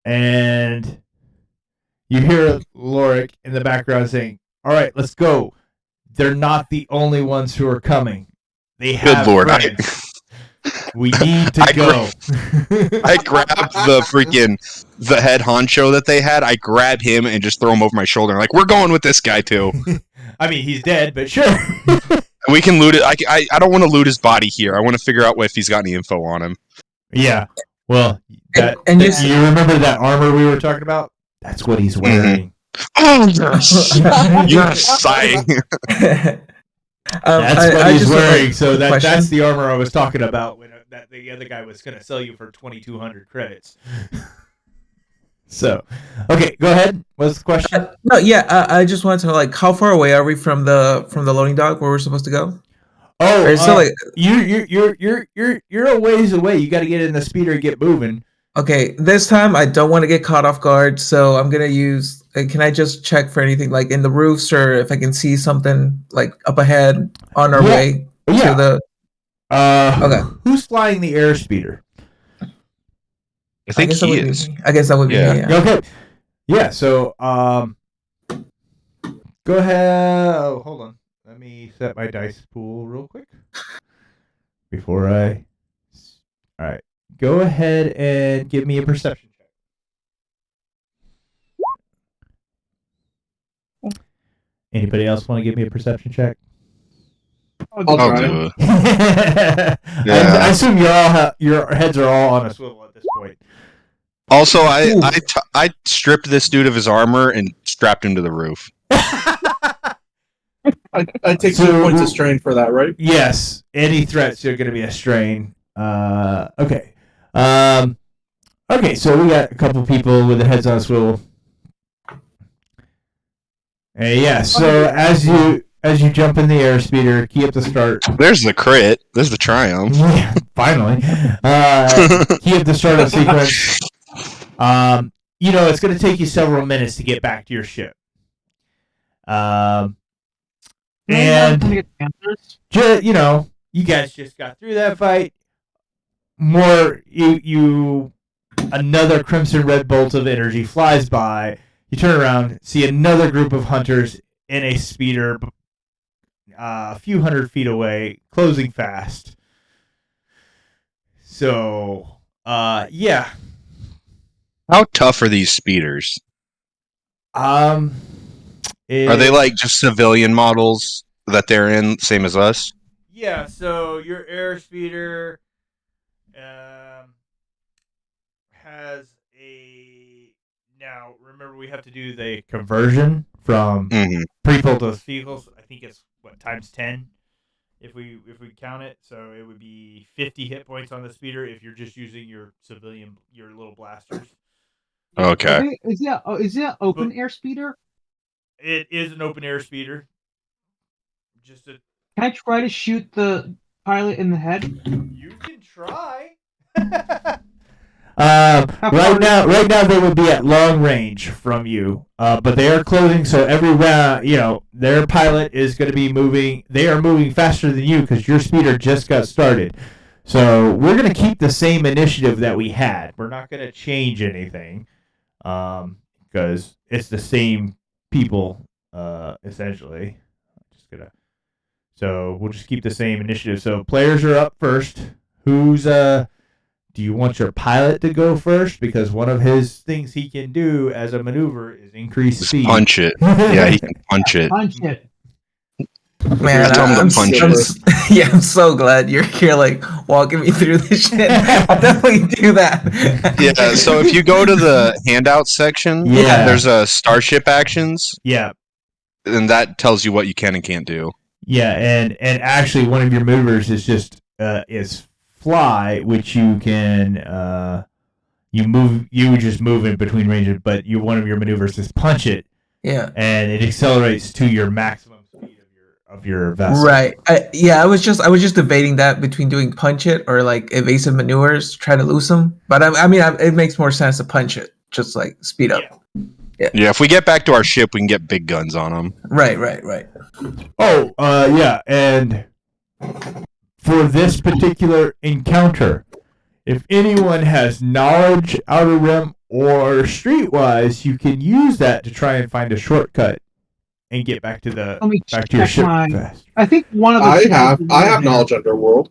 S3: And you hear Lorik in the background saying, "All right, let's go. They're not the only ones who are coming. They have
S1: Good lord.
S3: friends. We need to
S1: I
S3: go."
S1: I grabbed the head honcho that they had. I grab him and just throw him over my shoulder. Like, we're going with this guy too.
S3: I mean, he's dead, but sure.
S1: We can loot it. I don't want to loot his body here. I want to figure out if he's got any info on him.
S3: Yeah. Well,
S4: And
S3: you remember that armor we were talking about? That's what he's wearing.
S1: Oh yes, yes.
S3: That's what
S4: I
S3: he's
S4: just have,
S3: wearing.
S4: like,
S3: So
S4: a question.
S3: that's the armor I was talking about when that the other guy was going to sell you for 2,200 credits. So, okay, go ahead. What's the question?
S4: No, yeah, I just wanted to know, like, how far away are we from the loading dock where we're supposed to go?
S3: Oh,
S4: Or is it like,
S3: you're a ways away. You got to get in the speeder and get moving.
S4: okay, this time I don't want to get caught off guard, so I'm gonna use. Can I just check for anything like in the roofs or if I can see something like up ahead on our
S3: Yeah.
S4: way
S3: Yeah.
S4: to the? Okay.
S3: Who's flying the air speeder?
S1: I think
S4: guess that
S1: he
S4: would be
S1: is.
S4: me. I guess that would be
S1: Yeah.
S4: me. Yeah.
S3: Okay. Yeah. So, go ahead. Oh, hold on. Let me set my dice pool real quick before I. All right. Go ahead and give me a perception check. Anybody else want to give me a perception check?
S5: I'll
S1: I'll
S5: try.
S1: do it.
S3: I assume your heads are all on a swivel at this point.
S1: Also, I stripped this dude of his armor and strapped him to the roof.
S5: I take 2 points of strain for that, right?
S3: Yes, any threats are going to be a strain. Okay. Okay, so we got a couple people with their heads on a swivel. Yeah, so as you jump in the airspeeder, key up the start.
S1: There's the crit. There's the triumph.
S3: Yeah, finally. Key up the startup sequence. It's going to take you several minutes to get back to your ship. And you guys just got through that fight. Another crimson red bolt of energy flies by. You turn around, see another group of hunters in a speeder, a few hundred feet away, closing fast. So, yeah.
S1: How tough are these speeders?
S3: is,
S1: Are they like just civilian models that they're in, same as us?
S3: Yeah, so your airspeeder has a. Now, remember, we have to do the conversion from
S1: Hmm.
S3: pre-built to vehicles. I think it's what times 10 if we count it. So it would be 50 hit points on the speeder if you're just using your little blasters.
S1: Okay.
S2: Is it open
S3: But-
S2: air speeder?
S3: It is an open air speeder. Just a
S2: Can I try to shoot the pilot in the head?
S3: You can try. Right now they would be at long range from you, but they are closing. So every round, their pilot is going to be moving. They are moving faster than you because your speeder just got started. So we're going to keep the same initiative that we had. We're not going to change anything because it's the same people essentially. So we'll just keep the same initiative. So players are up first. Do you want your pilot to go first? Because one of his things he can do as a maneuver is increase
S1: Just
S3: speed.
S1: punch it. Yeah, he can punch it.
S2: Punch it.
S4: Man,
S1: Tell him to punch it.
S4: I'm so glad you're here, like walking me through this shit. I'll definitely do that.
S1: Yeah, so if you go to the handout section,
S3: Yeah.
S1: there's a starship actions,
S3: Yeah.
S1: and that tells you what you can and can't do.
S3: Yeah, and actually one of your maneuvers is just is fly, which you can you just move in between ranges, but one of your maneuvers is punch it,
S4: Yeah.
S3: and it accelerates to your maximum speed of your vessel.
S4: Right. I was just debating that between doing punch it or like evasive maneuvers, try to lose them. But it makes more sense to punch it, just like speed up.
S1: Yeah, if we get back to our ship, we can get big guns on them.
S4: Right.
S3: Oh, yeah, and for this particular encounter, if anyone has knowledge, Outer Rim, or Streetwise, you can use that to try and find a shortcut and get back to
S2: Let me
S3: your
S2: check
S3: ship
S2: mine.
S3: fast.
S2: I think one of the
S5: I have knowledge underworld.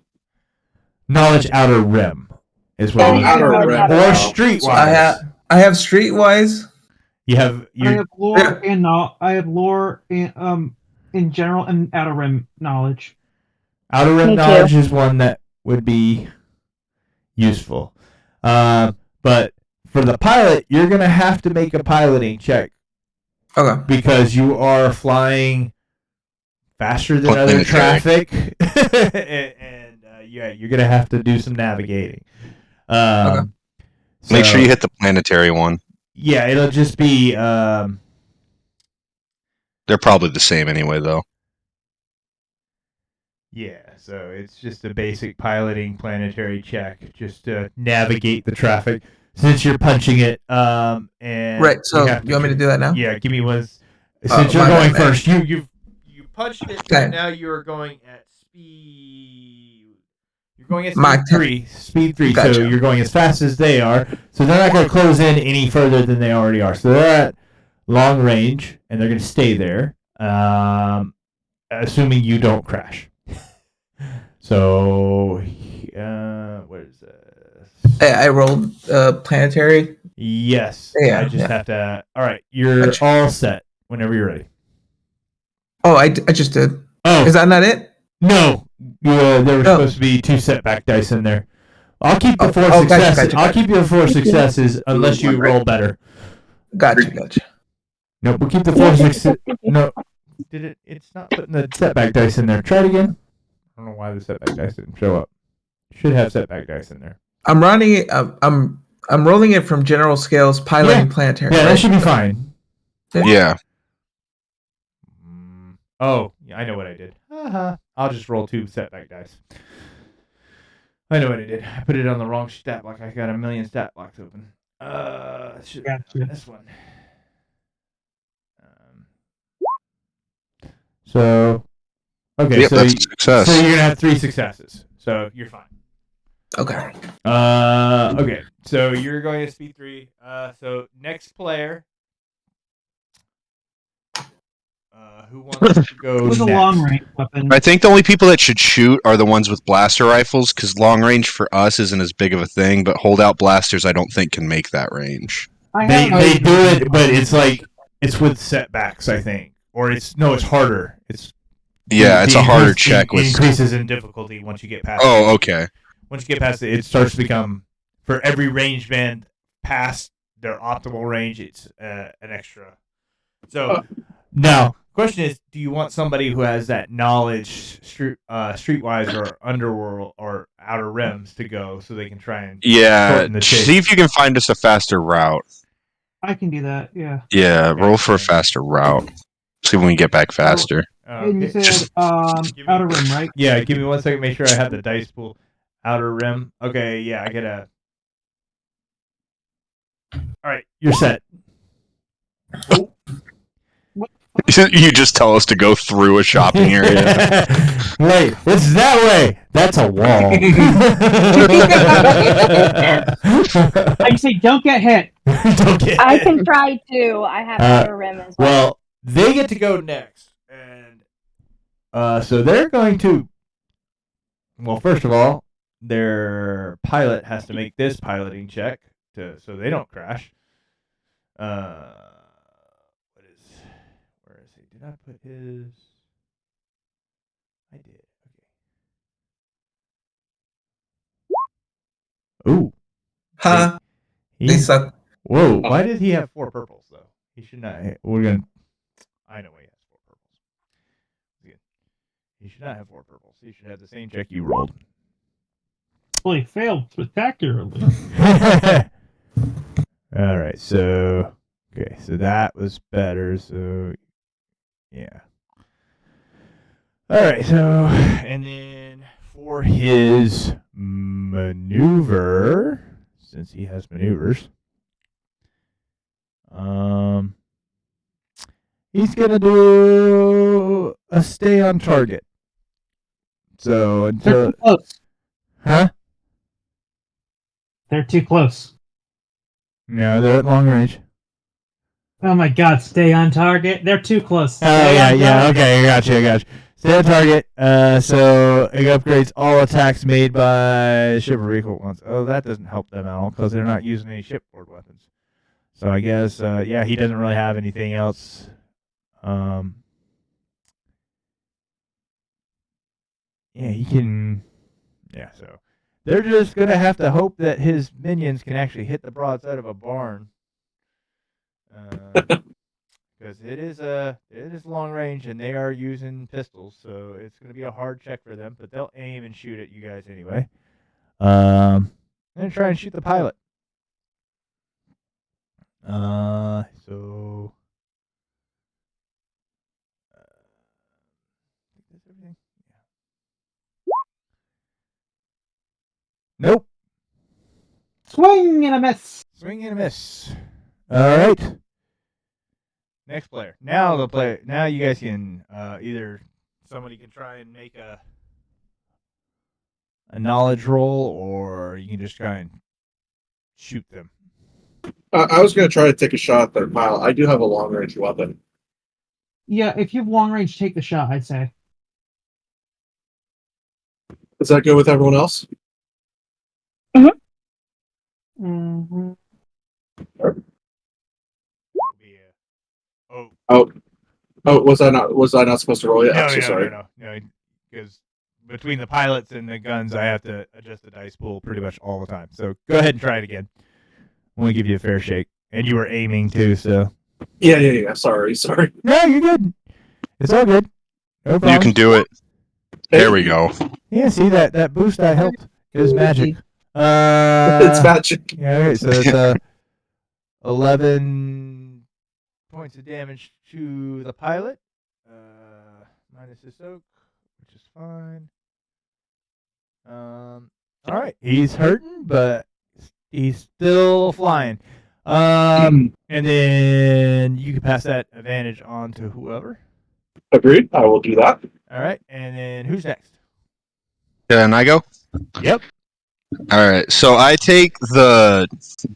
S3: Knowledge Outer Rim is what
S6: Yeah,
S3: you
S6: you
S5: Outer
S6: have
S5: Rim.
S6: Outer
S3: or
S6: Rim.
S3: Streetwise.
S4: I have Streetwise.
S3: You have
S2: I
S3: you
S2: have lore and I have lore in general and outer rim knowledge.
S3: Outer Rim
S6: Me too.
S3: knowledge is one that would be useful. But for the pilot, you're gonna have to make a piloting check
S4: Okay.
S3: because you are flying faster than other
S1: Planetary.
S3: traffic, and you're gonna have to do some navigating.
S1: Make sure
S3: so-
S1: you hit the planetary one.
S3: Yeah, it'll just be.
S1: They're probably the same anyway, though.
S3: Yeah, so it's just a basic piloting planetary check, just to navigate the traffic. Since you're punching it, and
S4: Right. So
S3: have
S4: you want me to do that now?
S3: Yeah, give me one.
S4: Oh,
S3: Since you're
S4: my
S3: going
S4: bad, man.
S3: first, you punched it.
S4: Okay.
S3: And now you are going at speed. You're going at speed
S4: Mach 10.
S3: 3. Speed 3. So
S4: Gotcha.
S3: you're going as fast as they are. So they're not going to close in any further than they already are. So they're at long range, and they're going to stay there, assuming you don't crash. So, what is this?
S4: I rolled planetary.
S3: Yes.
S4: Yeah,
S3: I just
S4: yeah.
S3: have to. All right, you're
S4: Gotcha.
S3: all set whenever you're ready.
S4: Oh, I just did.
S3: Oh,
S4: Is that not it?
S3: no. There were
S4: Oh.
S3: supposed to be 2 setback dice in there. I'll keep the 4
S4: gotcha,
S3: successes.
S4: gotcha,
S3: I'll keep your 4 successes unless you roll better.
S4: Gotcha.
S3: Nope, we'll keep the 4 successes. No. Did it? It's not putting the setback dice in there. Try it again. I don't know why the setback dice didn't show up. Should have setback dice in there.
S4: I'm running it. I'm rolling it from general scales, piloting planetary.
S3: Yeah,
S4: right?
S3: that should be fine.
S1: Yeah.
S3: Oh, yeah, I know what I did. I'll just roll 2 setback dice. I know what I did. I put it on the wrong stat block. I got a million stat blocks open. Should
S2: Gotcha.
S3: this one. So, okay,
S1: Yep,
S3: so
S1: that's a success.
S3: so you're gonna have 3 successes. So you're fine.
S4: Okay.
S3: Okay, so you're going to speed 3. So next player. Who wants to go
S2: With a
S3: next?
S2: long range weapon.
S1: I think the only people that should shoot are the ones with blaster rifles, because long range for us isn't as big of a thing, but holdout blasters I don't think can make that range.
S2: I
S3: They
S2: have
S3: they do it, but it's like it's with setbacks, I think, or it's harder. It's
S1: it's a harder check
S3: It
S1: with.
S3: increases in difficulty once you get past.
S1: Oh, okay.
S3: Once you get past it, it starts to become for every range band past their optimal range. It's an extra. So now, question is, do you want somebody who has that knowledge, streetwise or underworld or outer rims to go, so they can try and shorten the chase?
S1: See if you can find us a faster route.
S2: I can do that. Yeah.
S1: Yeah,
S3: Okay,
S1: roll for a
S3: okay.
S1: faster route. See if we can get back faster.
S2: And you
S3: Okay.
S2: said outer rim, right?
S3: Yeah, give me 1 second. Make sure I have the dice pool. Outer rim. Okay, yeah, I get a. All right, you're set.
S1: You just tell us to go through a shopping area.
S3: Wait, it's that way. That's a wall.
S2: I say don't get hit.
S3: Don't get
S6: I
S3: it.
S6: can try too. I have outer rim as well.
S3: Well, they get to go next, and so they're going to. Well, first of all, their pilot has to make this piloting check so they don't crash. Where is he? Did I put his? I did. Okay. Ooh.
S4: Huh?
S3: He-
S4: They suck.
S3: Whoa! Why did he have 4 purples though? He should not. We're gonna. I know he has 4 purples. Good. He should not have 4 purples. He should have the same check you rolled.
S2: Well, he failed spectacularly.
S3: All right. So okay. So that was better. So yeah. All right. So and then for his maneuver, since he has maneuvers. He's gonna do a stay on target. So
S2: They're
S3: until
S2: too close.
S3: huh?
S2: They're too close.
S3: No, they're at long range.
S2: Oh my god, stay on target. They're too close.
S3: Oh
S2: Stay
S3: yeah,
S2: on
S3: yeah.
S2: target.
S3: Okay, I got you. Stay on target. So it upgrades all attacks made by ship or vehicle at once. Oh, that doesn't help them at all because they're not using any shipboard weapons. So I guess yeah, he doesn't really have anything else. Yeah, he can. Yeah, so they're just gonna have to hope that his minions can actually hit the broadside of a barn, because it is long range and they are using pistols, so it's gonna be a hard check for them. But they'll aim and shoot at you guys anyway. And try and shoot the pilot. So. That's everything. Nope.
S2: Swing and a miss.
S3: Swing and a miss. All right. Next player. Now you guys can either somebody can try and make a knowledge roll, or you can just try and shoot them.
S5: I was going to try to take a shot at their pilot. I do have a long range weapon.
S2: Yeah, if you have long range, take the shot, I'd say.
S5: Is that good with everyone else?
S2: Mm-hmm.
S5: Oh, was I not supposed to roll yet? I'm so sorry.
S3: No, because between the pilots and the guns, I have to adjust the dice pool pretty much all the time. So go ahead and try it again. I'm gonna give you a fair shake, and you were aiming too, so.
S5: Yeah. Sorry.
S3: No, you're good. It's all good. No problem.
S1: You can do it. There we go.
S3: Yeah, see that boost I helped is magic.
S5: It's magic.
S3: Yeah, okay, so it's 11 points of damage to the pilot, minus his soak, which is fine. All right, he's hurting, but he's still flying. And then you can pass that advantage on to whoever.
S5: Agreed. I will do that.
S3: All right, and then who's next?
S1: Can I go?
S3: Yep.
S1: All right. So I take the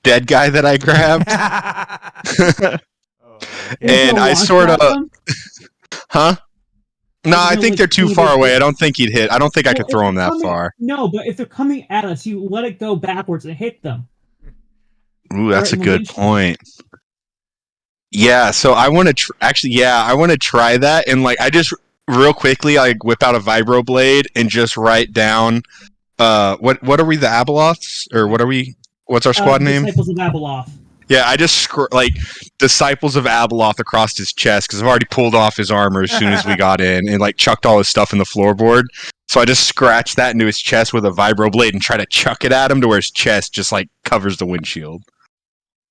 S1: dead guy that I grabbed, and I sort of, huh? No, I think they're too far away. I don't think he'd hit. I don't think I could throw him that far.
S2: No, but if they're coming at us, you let it go backwards and hit them.
S1: Ooh, that's a good point. Yeah, so I want to I want to try that, and like I just real quickly I whip out a vibro blade and just write down what are we, the Abeloths, or what are we? What's our squad name?
S2: Disciples of Abeloth.
S1: Yeah, I just like Disciples of Abeloth across his chest because I've already pulled off his armor as soon as we got in and like chucked all his stuff in the floorboard. So I just scratched that into his chest with a vibro blade and try to chuck it at him to where his chest just like covers the windshield.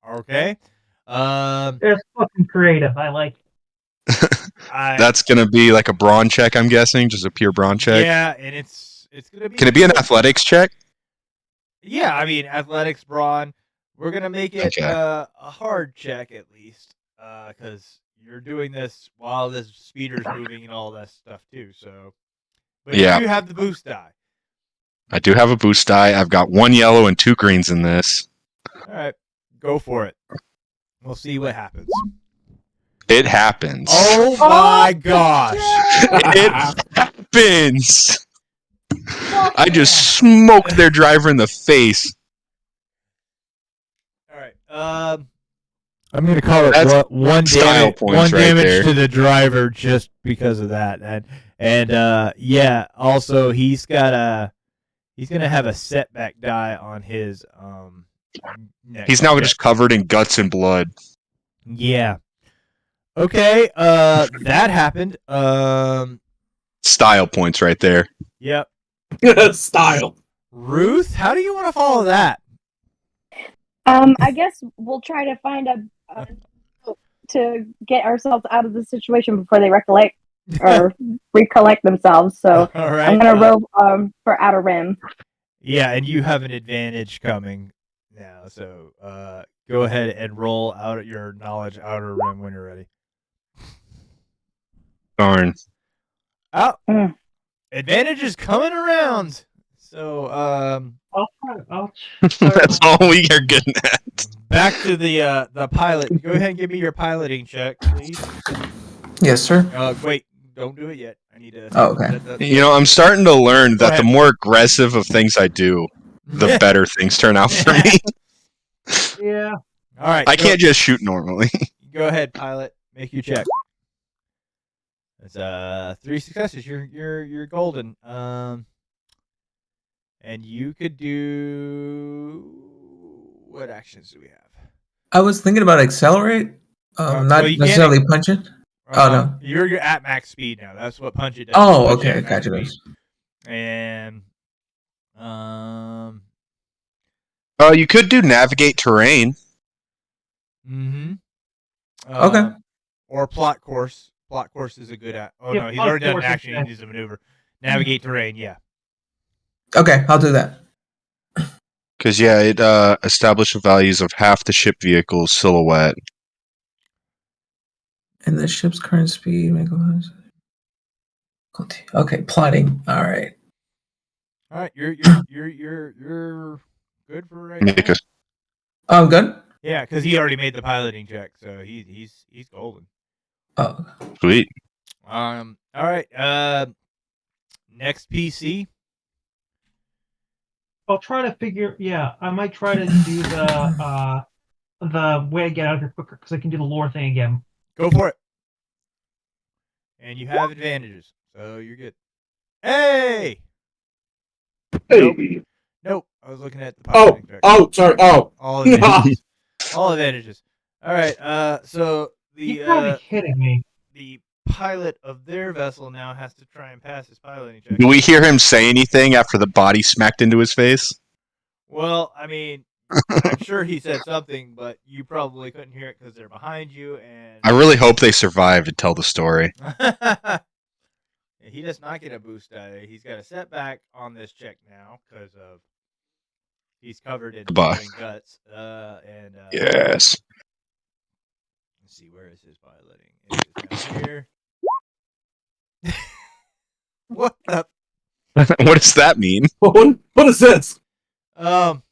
S3: Okay.
S2: It's fucking creative. I like it.
S1: That's gonna be like a brawn check, I'm guessing, just a pure brawn check.
S3: Yeah, and it's gonna be.
S1: Can it be an athletics check?
S3: Yeah, I mean athletics, brawn. We're gonna make it
S1: Okay.
S3: a hard check at least, because you're doing this while this speeder's moving and all that stuff too. So, but
S1: Yeah.
S3: you have the boost die.
S1: I do have a boost die. I've got 1 yellow and 2 greens in this.
S3: All right, go for it. We'll see what happens.
S1: It happens.
S3: Oh my gosh!
S1: It happens. I just smoked their driver in the face.
S3: All right. I'm gonna call it
S1: That's
S3: one
S1: style
S3: damage.
S1: points
S3: One
S1: right
S3: damage
S1: there.
S3: to the driver just because of that, and yeah. Also, he's gonna have a setback die on his neck.
S1: He's now just covered in guts and blood.
S3: Yeah. Okay. That happened.
S1: Style points right there.
S3: Yep.
S5: Style.
S3: Ruth, how do you want to follow that?
S6: I guess we'll try to find to get ourselves out of the situation before they recollect or recollect themselves. So
S3: All right.
S6: I'm gonna roll for outer rim.
S3: Yeah, and you have an advantage coming now. So go ahead and roll out your knowledge outer rim when you're ready.
S1: Darn.
S3: Oh,
S6: Mm.
S3: advantage is coming around. So
S2: I'll try.
S1: That's all we are getting at.
S3: back to the pilot. Go ahead and give me your piloting check, please.
S4: Yes, sir.
S3: Wait, don't do it yet. I need to.
S4: Oh, okay.
S1: You know, I'm starting to learn
S3: Go
S1: that the
S3: ahead.
S1: more aggressive of things I do, the better things turn out for me.
S2: Yeah.
S3: All right.
S1: I can't just shoot normally.
S3: Go ahead, pilot. Make your check. That's 3 successes. You're golden. And you could do what actions do we have?
S4: I was thinking about accelerate.
S3: Well,
S4: Not
S3: you can't
S4: necessarily punching. Oh, no.
S3: You're at max speed now. That's what punch it does.
S4: Oh,
S3: Punch
S4: okay.
S3: at max
S4: Gotcha.
S3: speed. And
S1: You could do navigate terrain.
S3: mm-hmm.
S4: Okay.
S3: Or plot course. Plot course is a good Oh
S2: Yeah,
S3: no, he's
S2: plot
S3: already done an
S2: course is
S3: action. He
S2: good.
S3: needs a maneuver. Navigate terrain. Yeah.
S4: Okay, I'll do that.
S1: Because, yeah, it established the values of half the ship vehicle's silhouette.
S4: And the ship's current speed. Okay, plotting. All right.
S3: All right. You're good for right
S1: Yeah,
S3: now.
S1: 'cause-
S4: I'm good.
S3: Yeah, because he already made the piloting check, so he's golden.
S4: Oh,
S1: Sweet.
S3: All right. Next PC.
S2: I'll try to figure. Yeah, I might try to do the way to get out of here quicker because I can do the lore thing again.
S3: Go for it. And you have advantages, so you're good. Hey.
S5: Hey.
S3: Nope. I was looking at the piloting check.
S5: Sorry. Oh,
S3: All advantages. All advantages. All right. So
S2: You gotta be kidding me.
S3: the pilot of their vessel now has to try and pass his piloting check.
S1: Do we hear him say anything after the body smacked into his face?
S3: Well, I mean, I'm sure he said something, but you probably couldn't hear it because they're behind you, and
S1: I really hope they survive to tell the story.
S3: he does not get a boost die. He's got a setback on this check now because of he's covered in
S1: Goodbye.
S3: blood and guts.
S1: Yes.
S3: Let's see, where is his piloting? It is down here. What the?
S1: What does that mean?
S5: what is this?
S3: I'm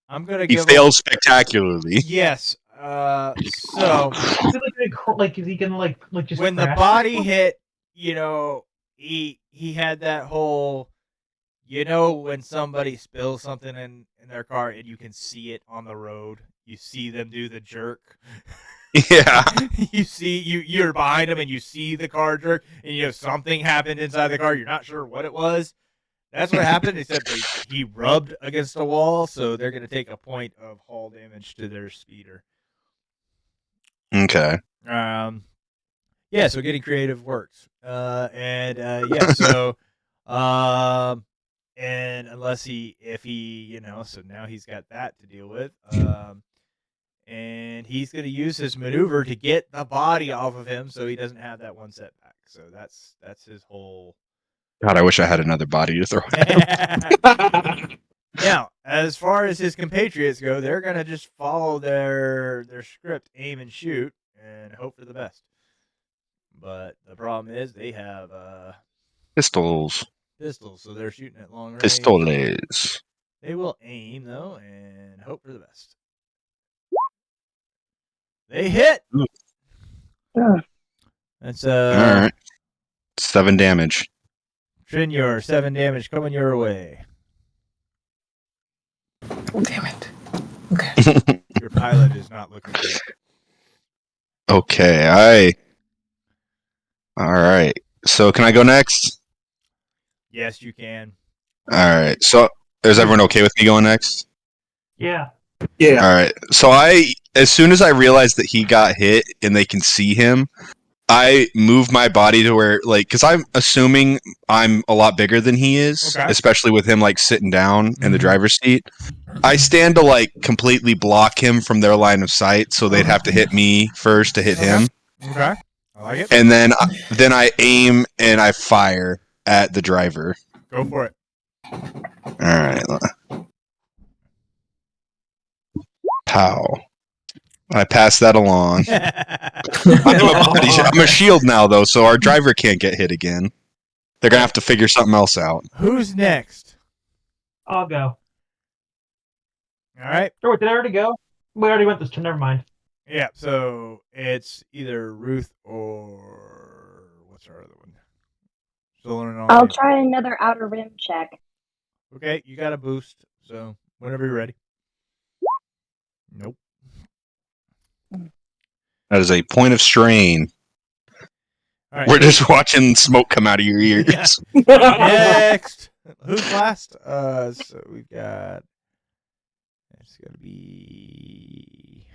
S3: gonna
S1: He
S3: give him-
S1: failed spectacularly.
S3: Yes. So
S2: Is it like is he gonna like just
S3: when the
S2: crash?
S3: body hit, he had that whole, when somebody spills something in their car and you can see it on the road, you see them do the jerk.
S1: Yeah.
S3: You're behind them and you see the car jerk, and you know something happened inside the car. You're not sure what it was. That's what happened. Except he rubbed against a wall, so they're gonna take a point of hull damage to their speeder.
S1: Okay.
S3: Yeah. So getting creative works. Yeah. So and if he so now he's got that to deal with. And he's going to use his maneuver to get the body off of him, so he doesn't have that one setback. So that's his whole.
S1: God, I wish I had another body to throw at him.
S3: Now, as far as his compatriots go, they're going to just follow their script, aim and shoot, and hope for the best. But the problem is they have
S1: Pistols.
S3: so they're shooting at long range.
S1: Pistoles.
S3: They will aim though and hope for the best. They hit.
S6: Ugh.
S3: That's
S1: All right. 7 damage.
S3: Trinyor, 7 damage coming your way.
S4: Damn it. Okay.
S3: Your pilot is not looking good.
S1: Okay, all right. So can I go next?
S3: Yes, you can.
S1: All right. So is everyone okay with me going next?
S2: Yeah.
S5: Yeah.
S1: All right. So as soon as I realized that he got hit and they can see him, I moved my body to where, like, because I'm assuming I'm a lot bigger than he is,
S3: Okay.
S1: especially with him, like, sitting down in the
S3: Mhm.
S1: driver's seat. I stand to, like, completely block him from their line of sight, so they'd have to hit me first to hit him.
S3: Okay. I like it.
S1: And then I aim and I fire at the driver.
S3: Go for it.
S1: All right. Pow. I pass that along. I'm a shield now, though, so our driver can't get hit again. They're going to have to figure something else out.
S3: Who's next?
S2: I'll go.
S3: All right.
S2: Oh, wait, did I already go? We already went this turn. Never mind.
S3: Yeah, so it's either Ruth or what's our other one? Still learning all.
S6: I'll try another outer rim check.
S3: Okay, you got a boost, so whenever you're ready. Nope.
S1: That is a point of strain.
S3: All right.
S1: We're just watching smoke come out of your ears.
S3: Yeah. Next. Who's last? So we've got. It's gonna be.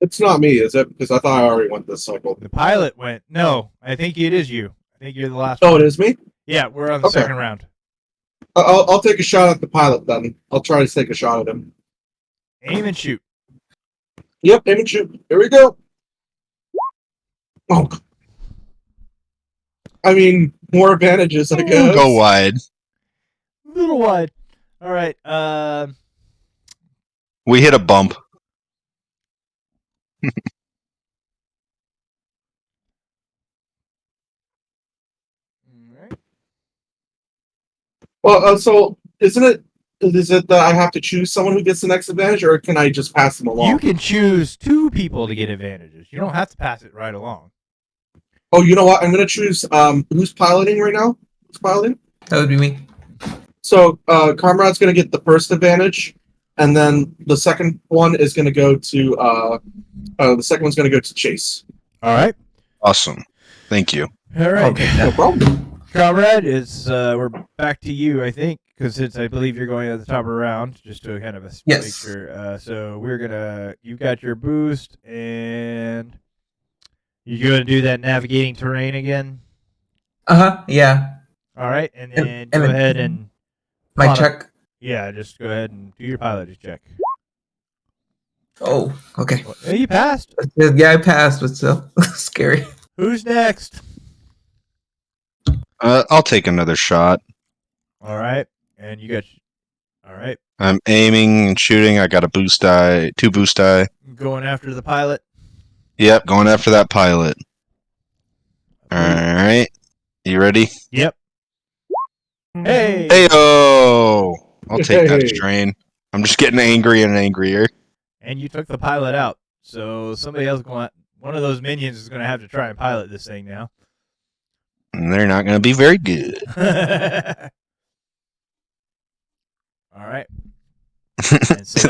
S5: It's not me, is it? Because I thought I already went this cycle.
S3: The pilot went. No, I think it is you. I think you're the last
S5: Oh,
S3: one.
S5: it is me?
S3: Yeah, we're on the
S5: Okay.
S3: second round.
S5: I'll take a shot at the pilot then. I'll try to take a shot at him.
S3: Aim and shoot.
S5: Yep, aim and shoot. Here we go. Oh. I mean, more advantages, I guess.
S1: Go wide.
S3: A little wide. All right.
S1: We hit a bump.
S3: All right.
S5: Well, so is it that I have to choose someone who gets the next advantage, or can I just pass them along?
S3: You can choose 2 people to get advantages. You don't have to pass it right along.
S5: Oh, you know what? I'm gonna choose who's piloting right now? Who's piloting?
S4: That would be me.
S5: So Comrade's gonna get the first advantage, and then the second one is gonna go to the second one's gonna go to Chase.
S3: All right.
S1: Awesome. Thank you.
S3: All right.
S4: Okay.
S5: No problem.
S3: Comrade, it's we're back to you, I think, because since I believe you're going at the top of the round, just to kind of make
S4: Yes.
S3: sure. So you've got your boost, and you're going to do that navigating terrain again.
S4: Yeah.
S3: All right, and then
S4: and
S3: go
S4: then-
S3: ahead and
S4: My
S3: Pilot.
S4: check.
S3: yeah, just go ahead and do your pilotage check.
S4: Oh, okay.
S3: Hey, you passed.
S4: Yeah, I passed, but still scary.
S3: Who's next?
S1: I'll take another shot.
S3: All right, and you got. All right,
S1: I'm aiming and shooting. I got a boost die, 2 boost die.
S3: going after the pilot.
S1: Yep, going after that pilot. All right. You ready?
S3: Yep. Hey.
S1: Heyo! I'll take that
S5: Hey.
S1: strain. I'm just getting angrier and angrier.
S3: And you took the pilot out. So somebody else one of those minions is going to have to try and pilot this thing now.
S1: And they're not going to be very good.
S3: All right. And so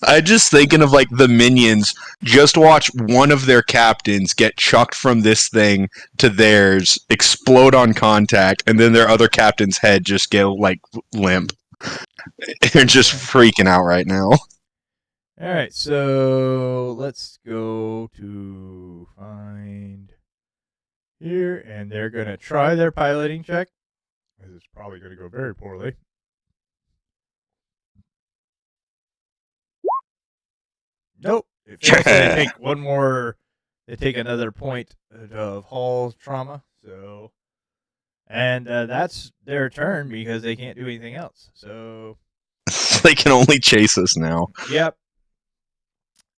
S1: I just thinking of like the minions. Just watch one of their captains get chucked from this thing to theirs, explode on contact, and then their other captain's head just get like limp. They're just freaking out right now.
S3: All right, so let's go to find here, and they're gonna try their piloting check. This is probably gonna go very poorly. Nope. It fails, so they take one more. They take another point of hull trauma. So, and that's their turn because they can't do anything else. So,
S1: They can only chase us now.
S3: yep.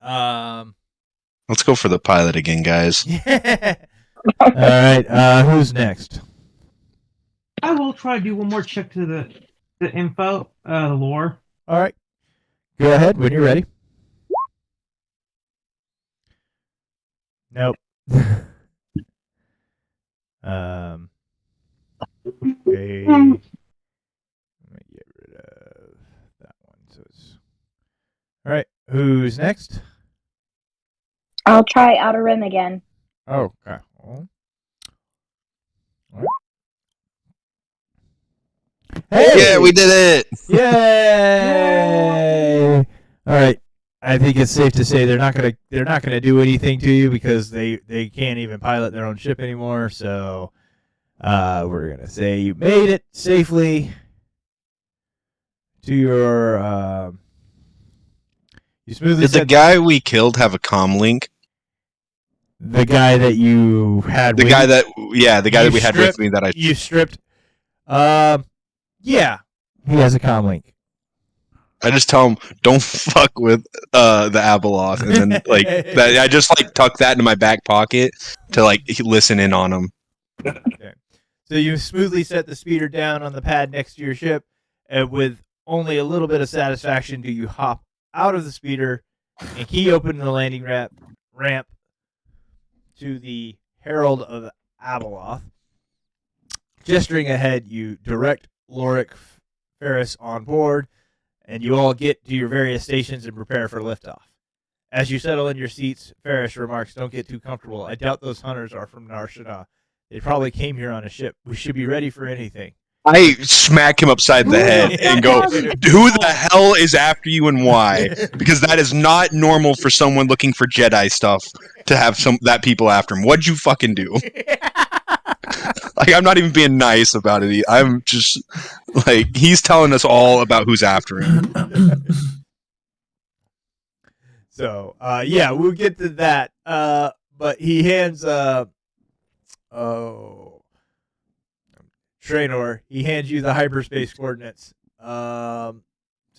S1: Let's go for the pilot again, guys.
S3: All right. Who's next?
S2: I will try to do one more check to the info, the lore.
S3: All right. Go ahead when you're ready. Nope. Okay. Let me get rid of that one. So it's all right. Who's next?
S6: I'll try Outer Rim again.
S3: Oh, okay. All right. Hey!
S1: Yeah, we did it.
S3: Yay! All right. I think it's safe to say they're not gonna do anything to you because they can't even pilot their own ship anymore. So we're gonna say you made it safely to your. You smoothly
S1: Did the
S3: said
S1: guy we killed have a comm link?
S3: the guy that you had.
S1: The
S3: with
S1: guy
S3: you-
S1: that
S3: You
S1: we had with me that I
S3: you stripped. Yeah, he has a comm link.
S1: just tell him don't fuck with the Abeloth, and then like that I just like tuck that into my back pocket to like listen in on him.
S3: Okay. So you smoothly set the speeder down on the pad next to your ship, and with only a little bit of satisfaction do you hop out of the speeder and key open the landing ramp to the Herald of Abeloth. Gesturing ahead, you direct Lorik Ferris on board, and you all get to your various stations and prepare for liftoff. As you settle in your seats, Ferris remarks, "Don't get too comfortable. I doubt those hunters are from Nar Shaddaa. They probably came here on a ship. We should be ready for anything."
S1: I smack him upside the head and go, "Who the hell is after you and why?" Because that is not normal for someone looking for Jedi stuff to have that people after him. What'd you fucking do? Like, I'm not even being nice about it. I'm just like, he's telling us all about who's after him.
S3: So, yeah, we'll get to that. But he hands Traynor, he hands you the hyperspace coordinates. So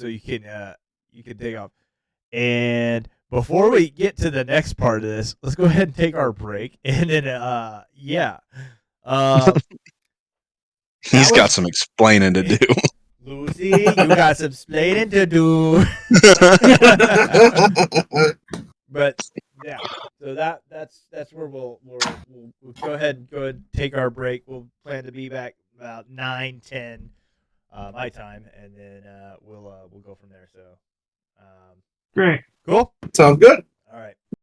S3: you can take off. And before we get to the next part of this, let's go ahead and take our break. And then yeah.
S1: He's got some explaining to do.
S3: Lucy, you got some explaining to do. But yeah, so that's where we'll go ahead and take our break. We'll plan to be back about 9:10 my time, and then we'll go from there. So
S2: Great.
S3: cool.
S5: Sounds good.
S3: All right.